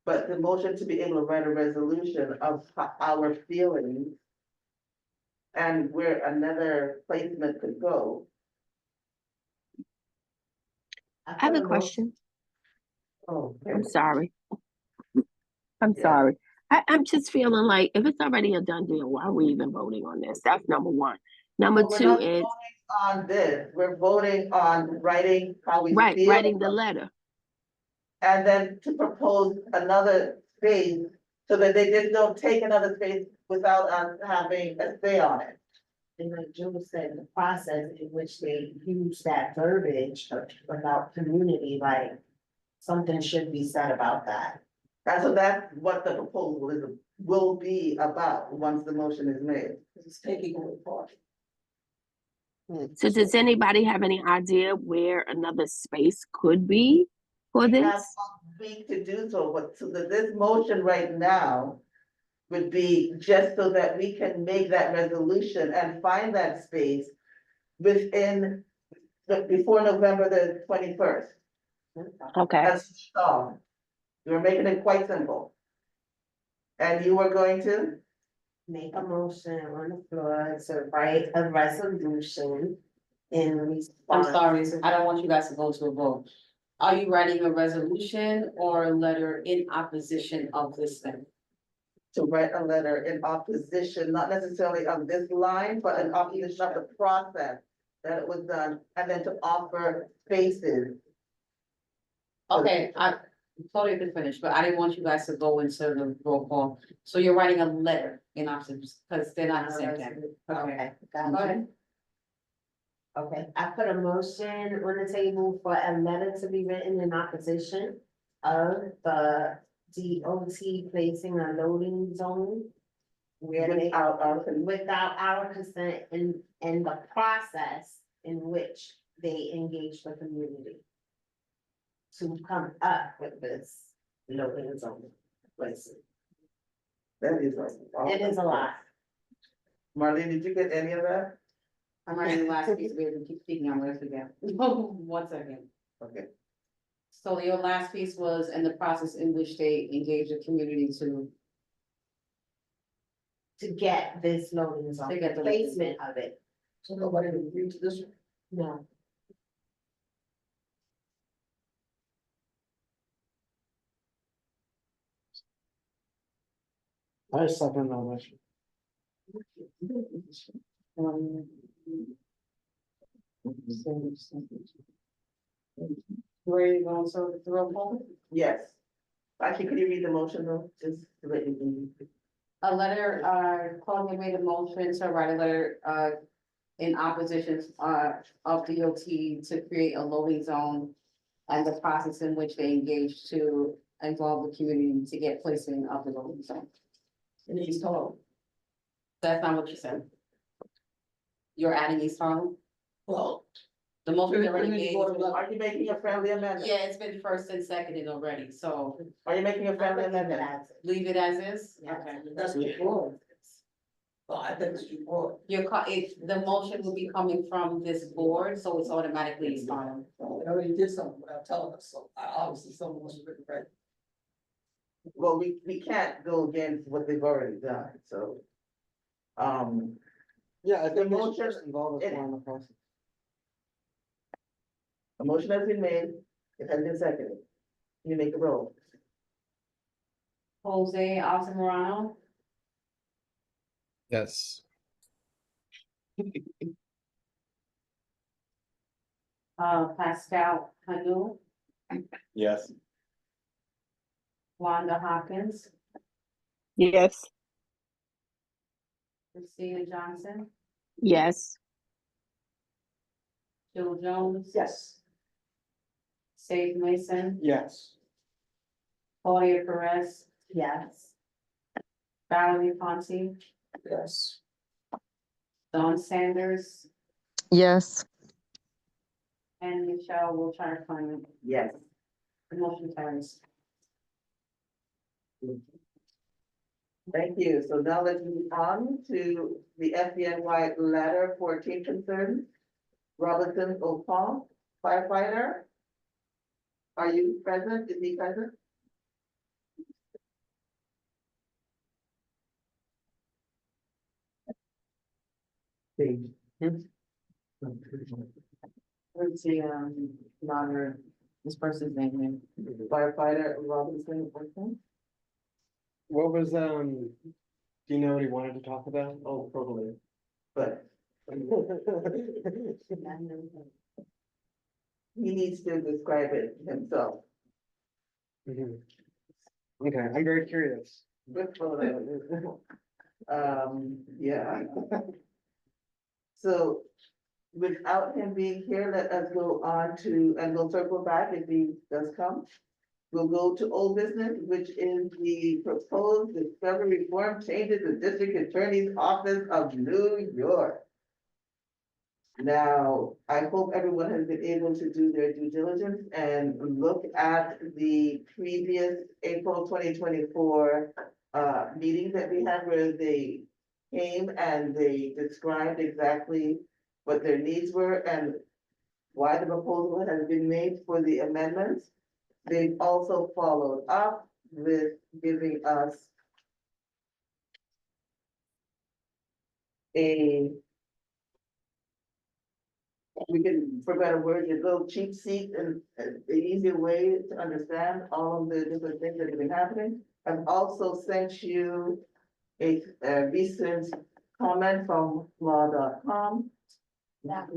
But the motion to be able to write a resolution of our feelings and where another placement could go. I have a question. Oh, I'm sorry. I'm sorry. I'm just feeling like if it's already a done deal, why are we even voting on this? That's number one. Number We're two not is. voting on this, we're voting on writing how we Right, feel. writing the letter. And then to propose another space so that they just don't take another space without us having a say on it. And like Joe said, the process in which they use that verbiage about community, like something should be said about that. And so that's what the proposal will be about once the motion is made. It's taking away parking. So does anybody have any idea where another space could be for We have this? 1 week to do so, but so that this motion right now would be just so that we can make that resolution and find that space within before November the 21st. Okay, That's all. You're making it quite simple. And you were going to? Make a motion on the floor to write a resolution in I'm response. sorry, I don't want you guys to go to a vote. Are you writing a resolution or a letter in opposition of this thing? To write a letter in opposition, not necessarily of this line, but in opposition of the process that it was done, and then to offer spaces. Okay, I totally did finish, but I didn't want you guys to go into the roll call. So you're writing a letter in opposition, because they're not the same thing. Okay. Okay, got it. Okay, I put a motion on the table for a letter to be written in opposition of the DOT placing a loading zone. Where they, without our consent in the process in which they engage the community. To come up with this loading zone placement. That is a. It is a lot. Marlene, did you get any of that? I'm writing the last piece, we keep speaking, I'm gonna forget. 1 second. Okay. So your last piece was in the process in which they engage the community To get this loading zone, To get the placement of it. So nobody agreed to this? No. I second that motion. Where you going, so the roll call? Yes. Actually, could you read the motion though, just to let you. A letter, Claudia made a motion to write a letter, in opposition, of DOT to create a loading zone. And the process in which they engage to involve the community to get placement of the loading zone. In East Harlem. That's not what you said. You're adding East Harlem? Well, The motion already Community made. Board of Are you making a friendly amendment? Yeah, it's been first and seconded already, so Are you making a friendly amendment? leave it as is? Yeah. Okay. that's too broad. Well, I think it's too broad. The motion will be coming from this board, so it's automatically East Harlem. They already did something without telling us, so obviously someone was written right. Well, we can't go against what they've already done, so. Yeah, I The think we should motion- just involve us more in the process. A motion has been made, it has been seconded. You make a roll. Jose Altamirano, Yes. Pascal Hanu, Yes. Wanda Hopkins, Yes. Christina Johnson, Yes. Jill Jones. Yes. Sage Mason, Yes. Claudia Perez, Yes. Valerie Fonte, Yes. Dawn Sanders, Yes. and Michelle will try to find it. Yes. The motion carries. Thank you. So now let's move on to the FDNY letter 14 concerns. Robinson Opal, firefighter. Are you present? Is he present? Let's see, monitor this person's name. Firefighter Robinson Opal. What was, do you know what he wanted to talk about? Oh, totally. But he needs to describe it himself. Mhm. Okay, I'm very curious. Good photo. Yeah. So without him being here, let us go on to, and we'll circle back if he does come. We'll go to old business, which is the proposed discovery reform changes the district attorney's office of New York. Now, I hope everyone has been able to do their due diligence and look at the previous April 2024 meetings that we had where they came and they described exactly what their needs were and why the proposal has been made for the amendments. They've also followed up with giving us we can, for better words, a little cheap seat and an easier way to understand all of the different things that have been happening. I've also sent you a recent comment from law.com. That's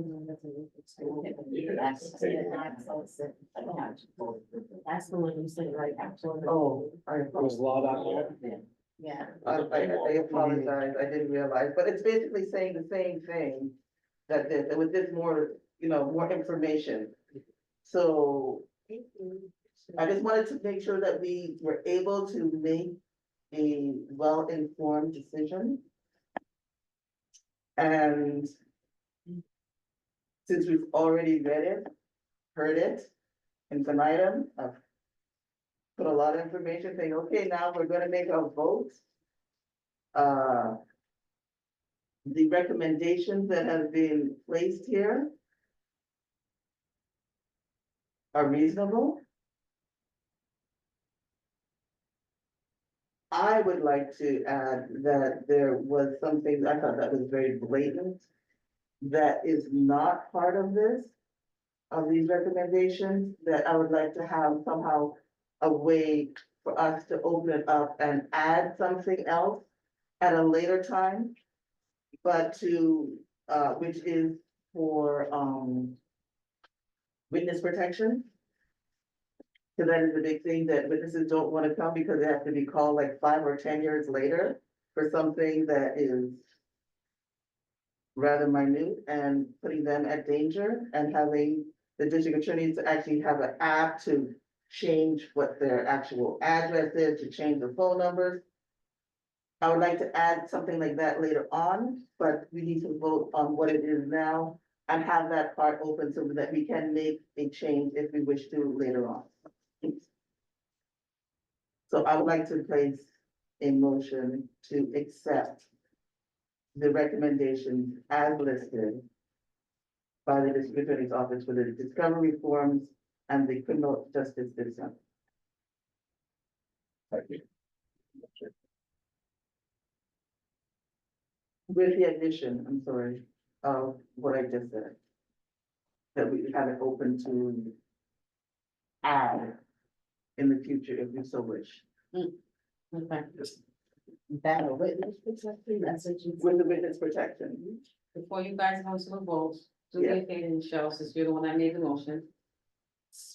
the one you said right after. Oh, It was law.net. Yeah. I apologize, I didn't realize, but it's basically saying the same thing that there was just more, more information. So I just wanted to make sure that we were able to make a well-informed decision. And since we've already read it, heard it, infinitum, I've put a lot of information saying, okay, now we're gonna make a vote. The recommendations that have been placed here are reasonable. I would like to add that there was something, I thought that was very blatant, that is not part of this, of these recommendations, that I would like to have somehow a way for us to open it up and add something else at a later time, but which is for, witness protection. Cause that is a big thing, that witnesses don't wanna come because they have to be called like 5 or 10 years later for something that is rather minute, and putting them at danger, and having the district attorneys to actually have an app to change what their actual address is, to change the phone numbers. I would like to add something like that later on, but we need to vote on what it is now and have that part open so that we can make a change if we wish to later on. So I would like to place a motion to accept the recommendations as listed by the district attorney's office for the discovery reforms and the criminal justice system. With the addition, I'm sorry, of what I just said. That we have it open to add in the future if we so wish. Okay, That a witness protection, that's what you. With the witness protection. before you guys go to the vote, do me Yeah. a favor, Michelle, since you're the one that made the motion.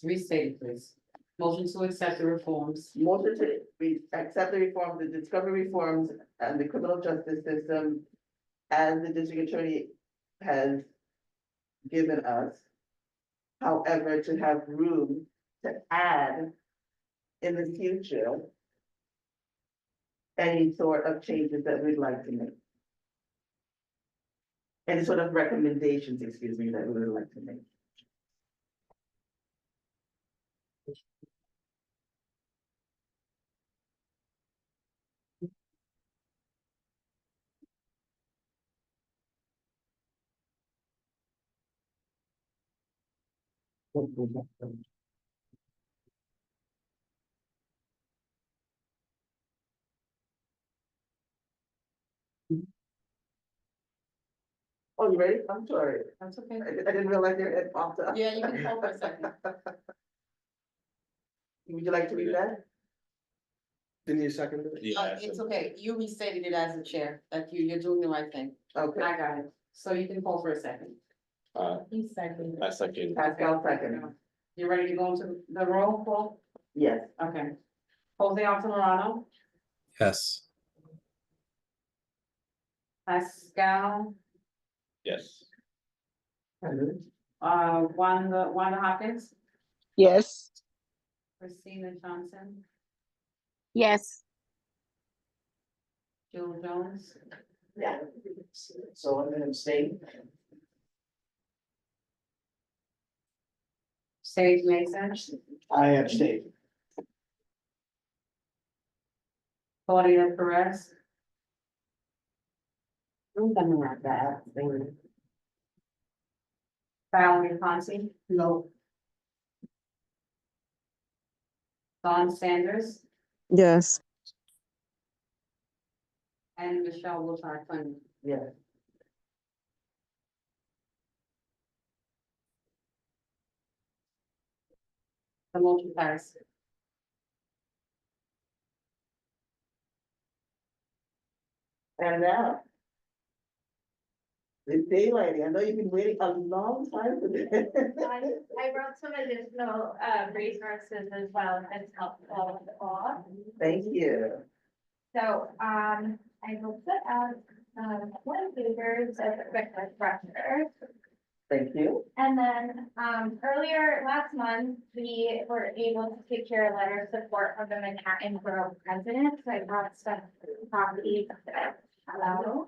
Restate it, please. Motion to accept the reforms. Motion to accept the reforms, the discovery reforms and the criminal justice system as the district attorney has given us. However, to have room to add in the future any sort of changes that we'd like to make. Any sort of recommendations, excuse me, that we would like to make. Oh, you ready? I'm sorry. That's okay. I didn't realize your head popped up. Yeah, you can hold for a second. Would you like to read that? Didn't you second it? It's okay, you restated it as a chair, that you're doing the right thing. Okay, I got it, so you can hold for a second. He's second. I second. Pascal second. You ready to go into the roll call? Yes. Okay. Jose Altamirano, Yes. Pascal, Yes. Wanda Hopkins, Yes. Christina Johnson, Yes. Jill Jones, Yeah. So I'm gonna abstain. Sage Mason, I abstain. Claudia Perez, I'm gonna wrap that thing. Valerie Ponte, No. Don Sanders, Yes. and Michelle Wiltshire Clinton. Yes. The motion carries. And now. The daylighting, I know you've been waiting a long time for this. I wrote some additional resources as well, that's helpful with the law. Thank you. So, I will put out one favors as a quick refresher. Thank you. And then, earlier last month, we were able to secure a letter of support from the Manhattan Borough President, so I brought some properties. Hello.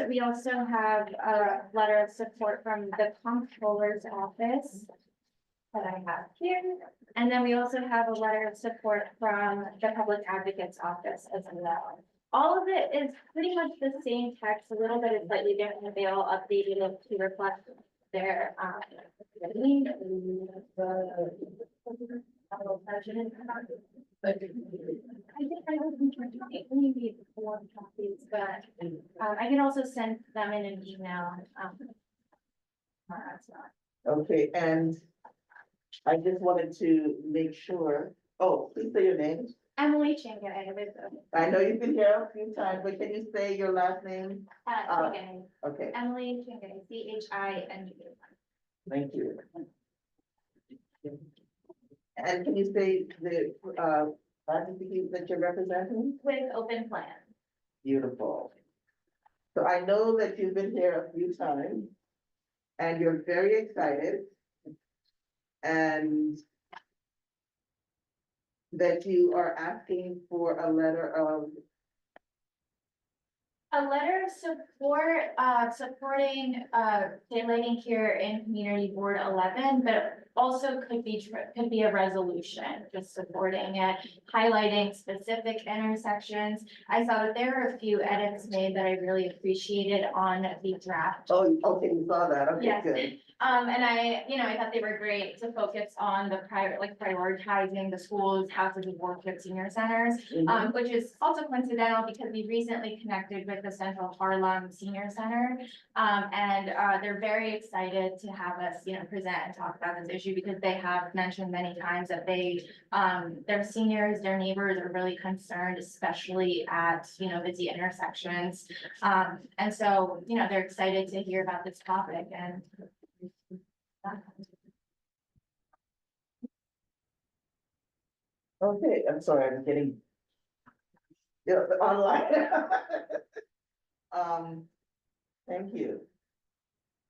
We also have a letter of support from the comptroller's office that I have here. And then we also have a letter of support from the public advocate's office as well. All of it is pretty much the same text, a little bit is slightly different, they all updated it to reflect their, I think I was only need 4 copies, but, I can also send them in an email. That's not. Okay, and I just wanted to make sure, oh, please say your name. Emily Chingay with, I know you've been here a few times, but can you say your last name? Chingay, Okay, Emily Chingay, CHING. thank you. And can you say the, advocacy that you're representing? With open plan. Beautiful. So I know that you've been here a few times and you're very excited. And that you are asking for a letter of, A letter of support, supporting, daylighting here in Community Board 11, but also could be a resolution, just supporting it, highlighting specific intersections. I saw that there were a few edits made that I really appreciated on the draft. oh, okay, you saw that, okay, Yes. good. And I thought they were great to focus on the prioritizing the schools, houses of worship, senior centers. Which is also coincidental because we recently connected with the Central Harlem Senior Center. They're very excited to have us, present and talk about this issue because they have mentioned many times that their seniors, their neighbors are really concerned, especially at, busy intersections. And so, they're excited to hear about this topic and. Okay, I'm sorry, I'm getting. Yeah, online. Thank you.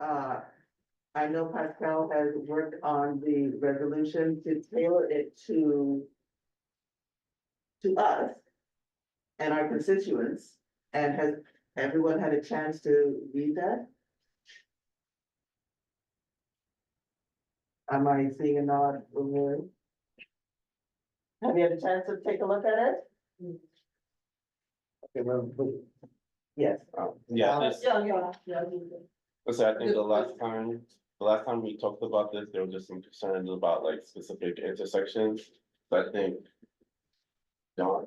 I know Pascal has worked on the resolution to tailor it to us and our constituents, and has everyone had a chance to read that? Am I seeing a nod over? Have you had a chance to take a look at it? Okay, well, yes. Yeah, Yeah. so I think the last time we talked about this, there were just some concerns about like specific intersections. So I think John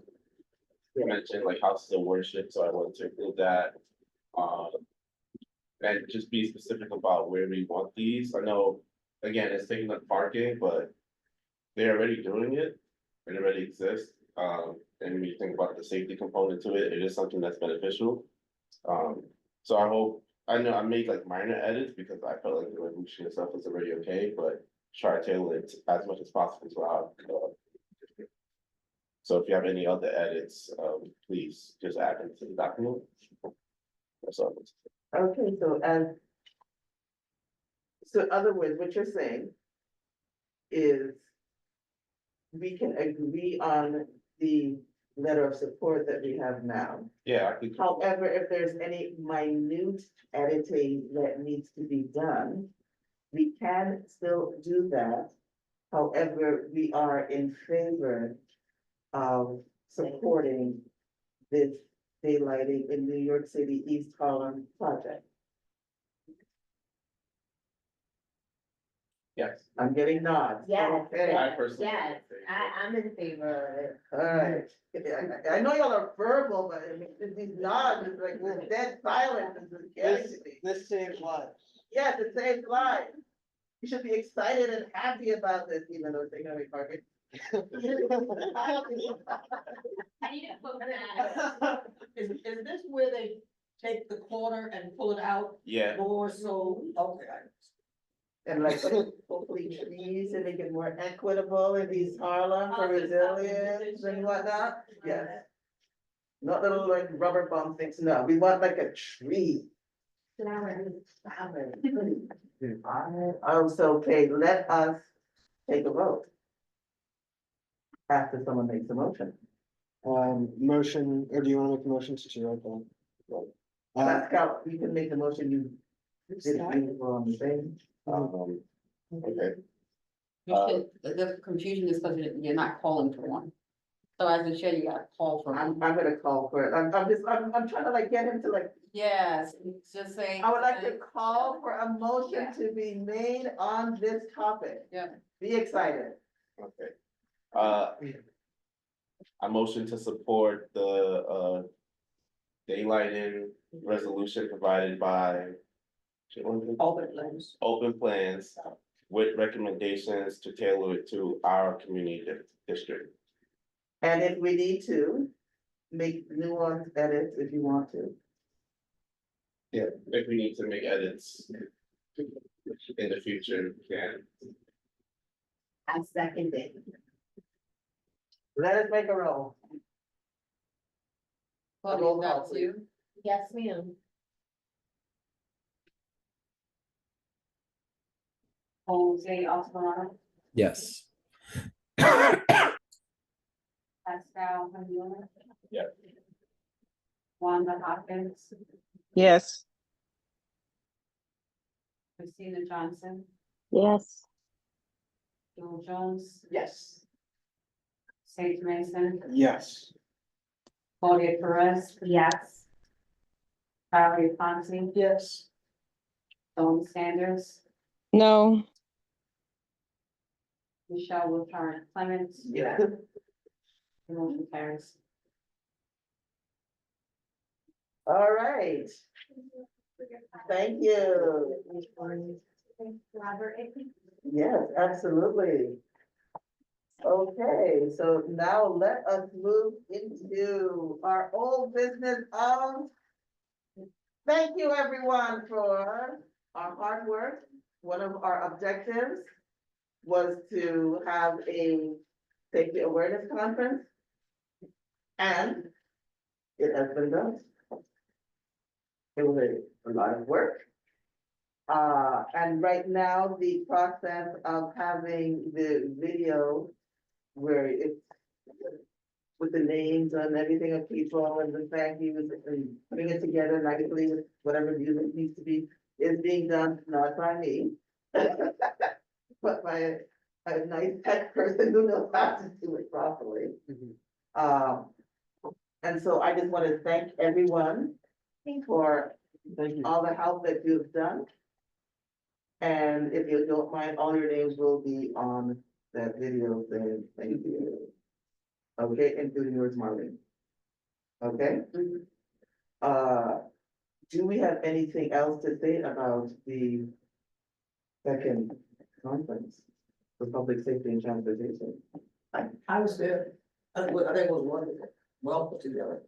mentioned like houses of worship, so I wanted to include that. And just be specific about where we want these. I know, again, it's taking up parking, but they're already doing it. It already exists. And when you think about the safety component to it, it is something that's beneficial. So I know I made like minor edits because I felt like the resolution itself was already okay, but try to tailor it as much as possible to our. So if you have any other edits, please just add them to the document. That's all. Okay, so in other words, what you're saying is we can agree on the letter of support that we have now. Yeah, I think. However, if there's any minute editing that needs to be done, we can still do that. However, we are in favor of supporting this daylighting in New York City East Harlem project. Yes. I'm getting nods. Yes. Okay. I personally. Yes, I'm in favor All right. I know y'all are verbal, but I mean, these nods is like this dead silence is just getting to me. This saves lives. Yes, it saves lives. You should be excited and happy about this, even though it's economic market. I need to quote that. Is this where they take the corner and pull it out Yeah. more so, okay. And like hopefully trees to make it more equitable in East Harlem for resilience and whatnot. Yes. Not little like rubber bump things, no, we want like a tree. Flower. Also, okay, let us take a vote. After someone makes a motion. Motion, or do you wanna make a motion to roll call? Pascal, you can make the motion, you did it, you were on the same. Okay, The confusion is because you're not calling for one. So as a chair, you gotta call for I'm one. gonna call for it, I'm trying to like get him to like, Yes, just say. I would like to call for a motion to be made on this topic. Yeah. Be excited. Okay. I motion to support the daylighting resolution provided by. Open plans. Open plans with recommendations to tailor it to our community district. And if we need to, make nuance edits if you want to. Yeah. If we need to make edits in the future, we can. I second it. Let us make a roll. Claudia, Roll got call, please. you. Yes, ma'am. Jose Alvarado, Yes. Pascal Hamila. Yeah. Wanda Hopkins, Yes. Christina Johnson, Yes. Joel Jones, Yes. Sage Mason, Yes. Claudia Perez, Yes. Valerie Fontaine, Yes. Dawn Sanders, No. Michelle Wiltshire Clements. Yeah. The motion carries. All right, thank you. Robert, Yes, absolutely. Okay, so now let us move into our old business of. Thank you, everyone, for our hard work. One of our objectives was to have a safety awareness conference. And it has been done. It was a lot of work. And right now, the process of having the video where it's with the names and everything of people and the thank yous and putting it together nicely with whatever music needs to be, is being done, not by me. But by a nice tech person who knows how to do it properly. And so I just want to thank everyone for Thank you. all the help that you've done. And if you don't mind, all your names will be on that video thing. Thank you. Okay, including yours, Marlene. Okay? Do we have anything else to say about the second conference for public safety and transportation? I was there. I think it was wonderful, well put together.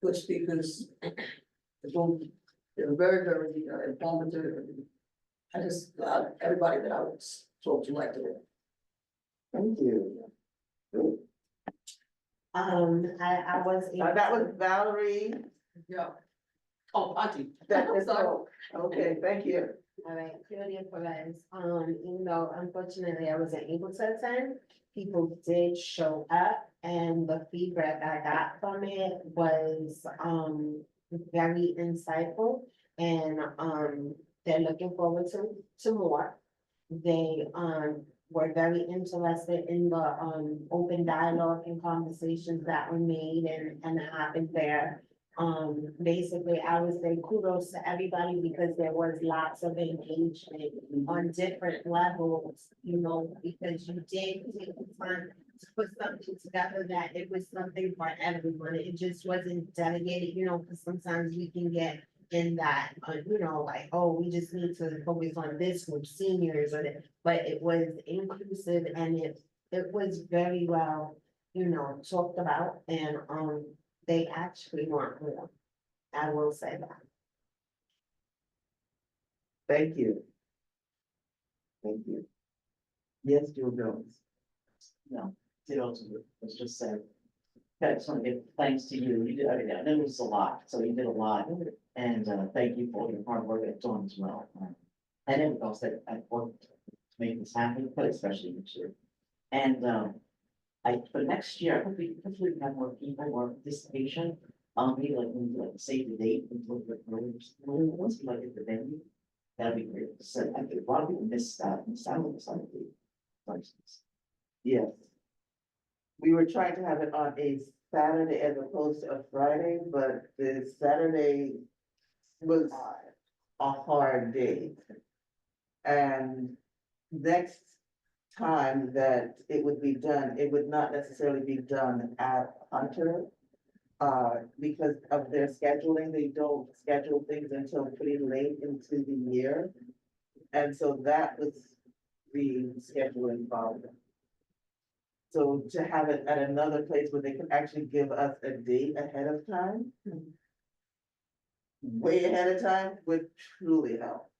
Good speakers. They were very informative. I just, everybody that I was talking to liked it. Thank you. Good. I was. That was Valerie. Yeah. Oh, Auntie. That is all. Okay, thank you. All right, Claudia Perez, even though unfortunately I wasn't able to attend, people did show up and the feedback I got from it was, very insightful. And, they're looking forward to more. They, were very interested in the, open dialogue and conversations that were made and happened there. Basically, I would say kudos to everybody because there was lots of engagement on different levels, you know, because you did take the time to put something together that it was something for everyone. It just wasn't delegated, you know, because sometimes we can get in that, you know, like, oh, we just need to focus on this group, seniors or that, but it was inclusive and it was very well, you know, talked about and, they actually want more. I will say that. Thank you. Thank you. Yes, Joe Jones. No, you know, let's just say, I just want to give thanks to you. You did, I mean, I know it was a lot, so you did a lot. And thank you for your hard work at doing as well. And everyone else that worked to make this happen, but especially this year. And for next year, hopefully we have more people, more participation. Maybe like, we do, like save the date, and look at once we like at the venue. That'd be great. So I think a lot of people miss out on the side of the. Yes. We were trying to have it on a Saturday as opposed to a Friday, but the Saturday was a hard day. And next time that it would be done, it would not necessarily be done at Hunter. Because of their scheduling, they don't schedule things until pretty late into the year. And so that was the scheduling problem. So to have it at another place where they can actually give us a date ahead of time, way ahead of time, would truly help.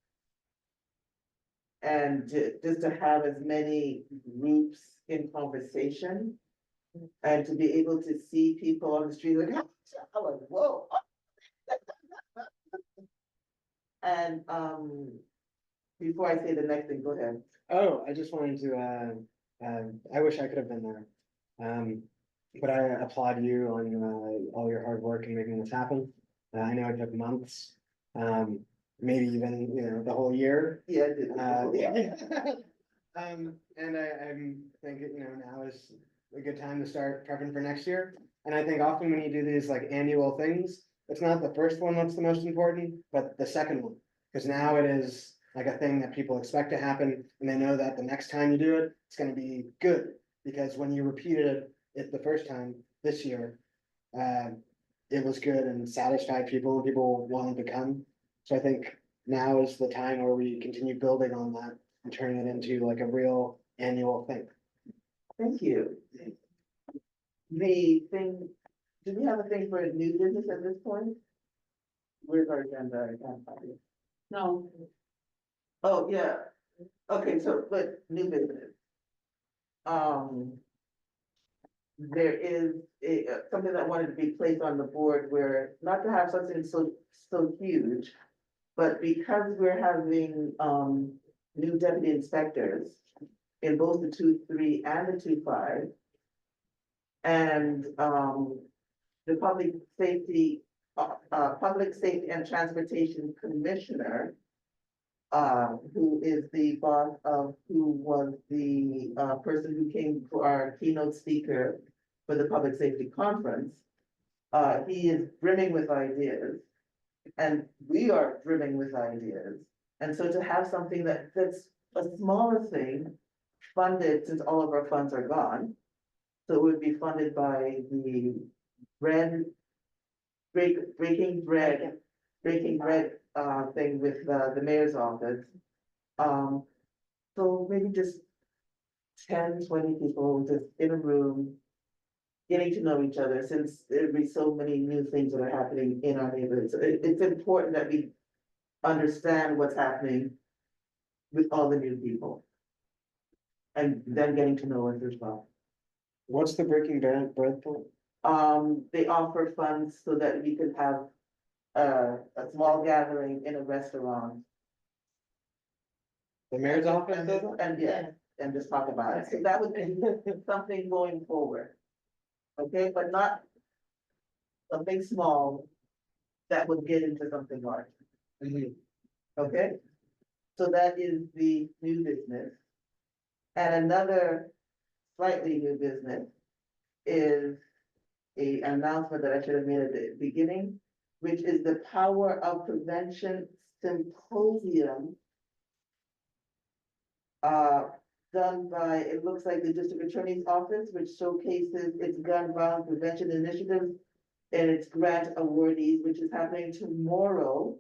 And just to have as many groups in conversation and to be able to see people on the street like, I'm like, whoa. And before I say the next thing, go ahead. Oh, I just wanted to, I wish I could have been there. But I applaud you on all your hard work in making this happen. I know it took months, maybe even, the whole year. Yeah, I did. And I'm thinking, now is a good time to start prepping for next year. And I think often when you do these like annual things, it's not the first one that's the most important, but the second one. Because now it is like a thing that people expect to happen, and they know that the next time you do it, it's gonna be good. Because when you repeated it the first time this year, it was good and satisfied people, and people wanted to come. So I think now is the time where we continue building on that and turning it into like a real annual thing. Thank you. The thing, do we have a thing for a new business at this point? Where's our agenda? I can't find it. No, Oh, yeah. Okay, so, but new business. There is something that wanted to be placed on the board where, not to have something so huge, but because we're having, new deputy inspectors in both the 2-3 and the 2-5. And, the public safety and transportation commissioner, who is the boss of, who was the, person who came to our keynote speaker for the public safety conference. He is brimming with ideas, and we are brimming with ideas. And so to have something that's a smaller thing funded, since all of our funds are gone, so it would be funded by the breaking bread thing with the mayor's office. So maybe just 10-20 people just in a room, getting to know each other, since there'd be so many new things that are happening in our neighborhood. So it's important that we understand what's happening with all the new people. And then getting to know us as well. What's the Breaking Bread thing? They offer funds so that we could have a small gathering in a restaurant. The mayor's office does it? And yeah, and just talk about it. So that would be something going forward. Okay, but not something small that would get into something large. Okay, so that is the new business. And another slightly new business is an announcement that I should have made at the beginning, which is the Power of Prevention Symposium. Done by, it looks like the district attorney's office, which showcases its gun violence prevention initiatives and its grant awardees, which is happening tomorrow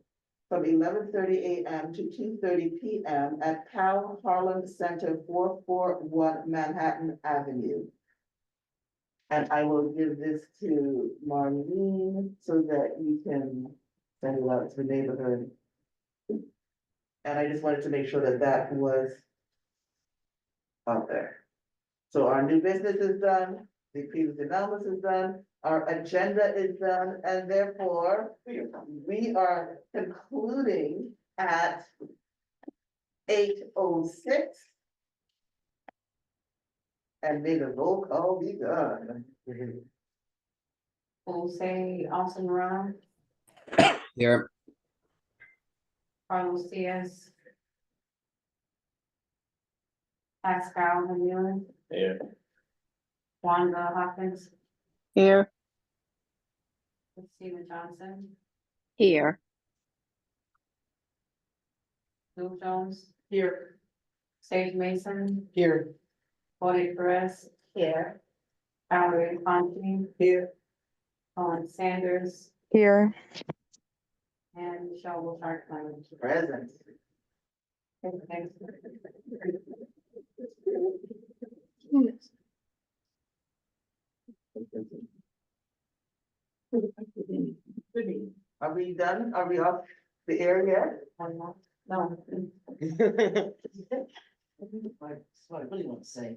from 11:30 a.m. to 2:30 p.m. at Cal Harlan Center, 441 Manhattan Avenue. And I will give this to Marlene so that you can send it out to the neighborhood. And I just wanted to make sure that that was out there. So our new business is done, the previous announcements is done, our agenda is done, and therefore we are concluding at 8:06. And may the roll call be done. We'll say Austin Ron, Here. Carlos Diaz. Pascal Hamilton, Yeah. Wanda Hopkins, Here. Stephen Johnson, Here. Luke Jones, Here. Sage Mason, Here. Claudia Perez, Here. Valerie Fontaine, Here. Colin Sanders, Here. and Michelle Wilshire. Present. Thanks. Are we done? Are we off the air yet? No. What I really want to say.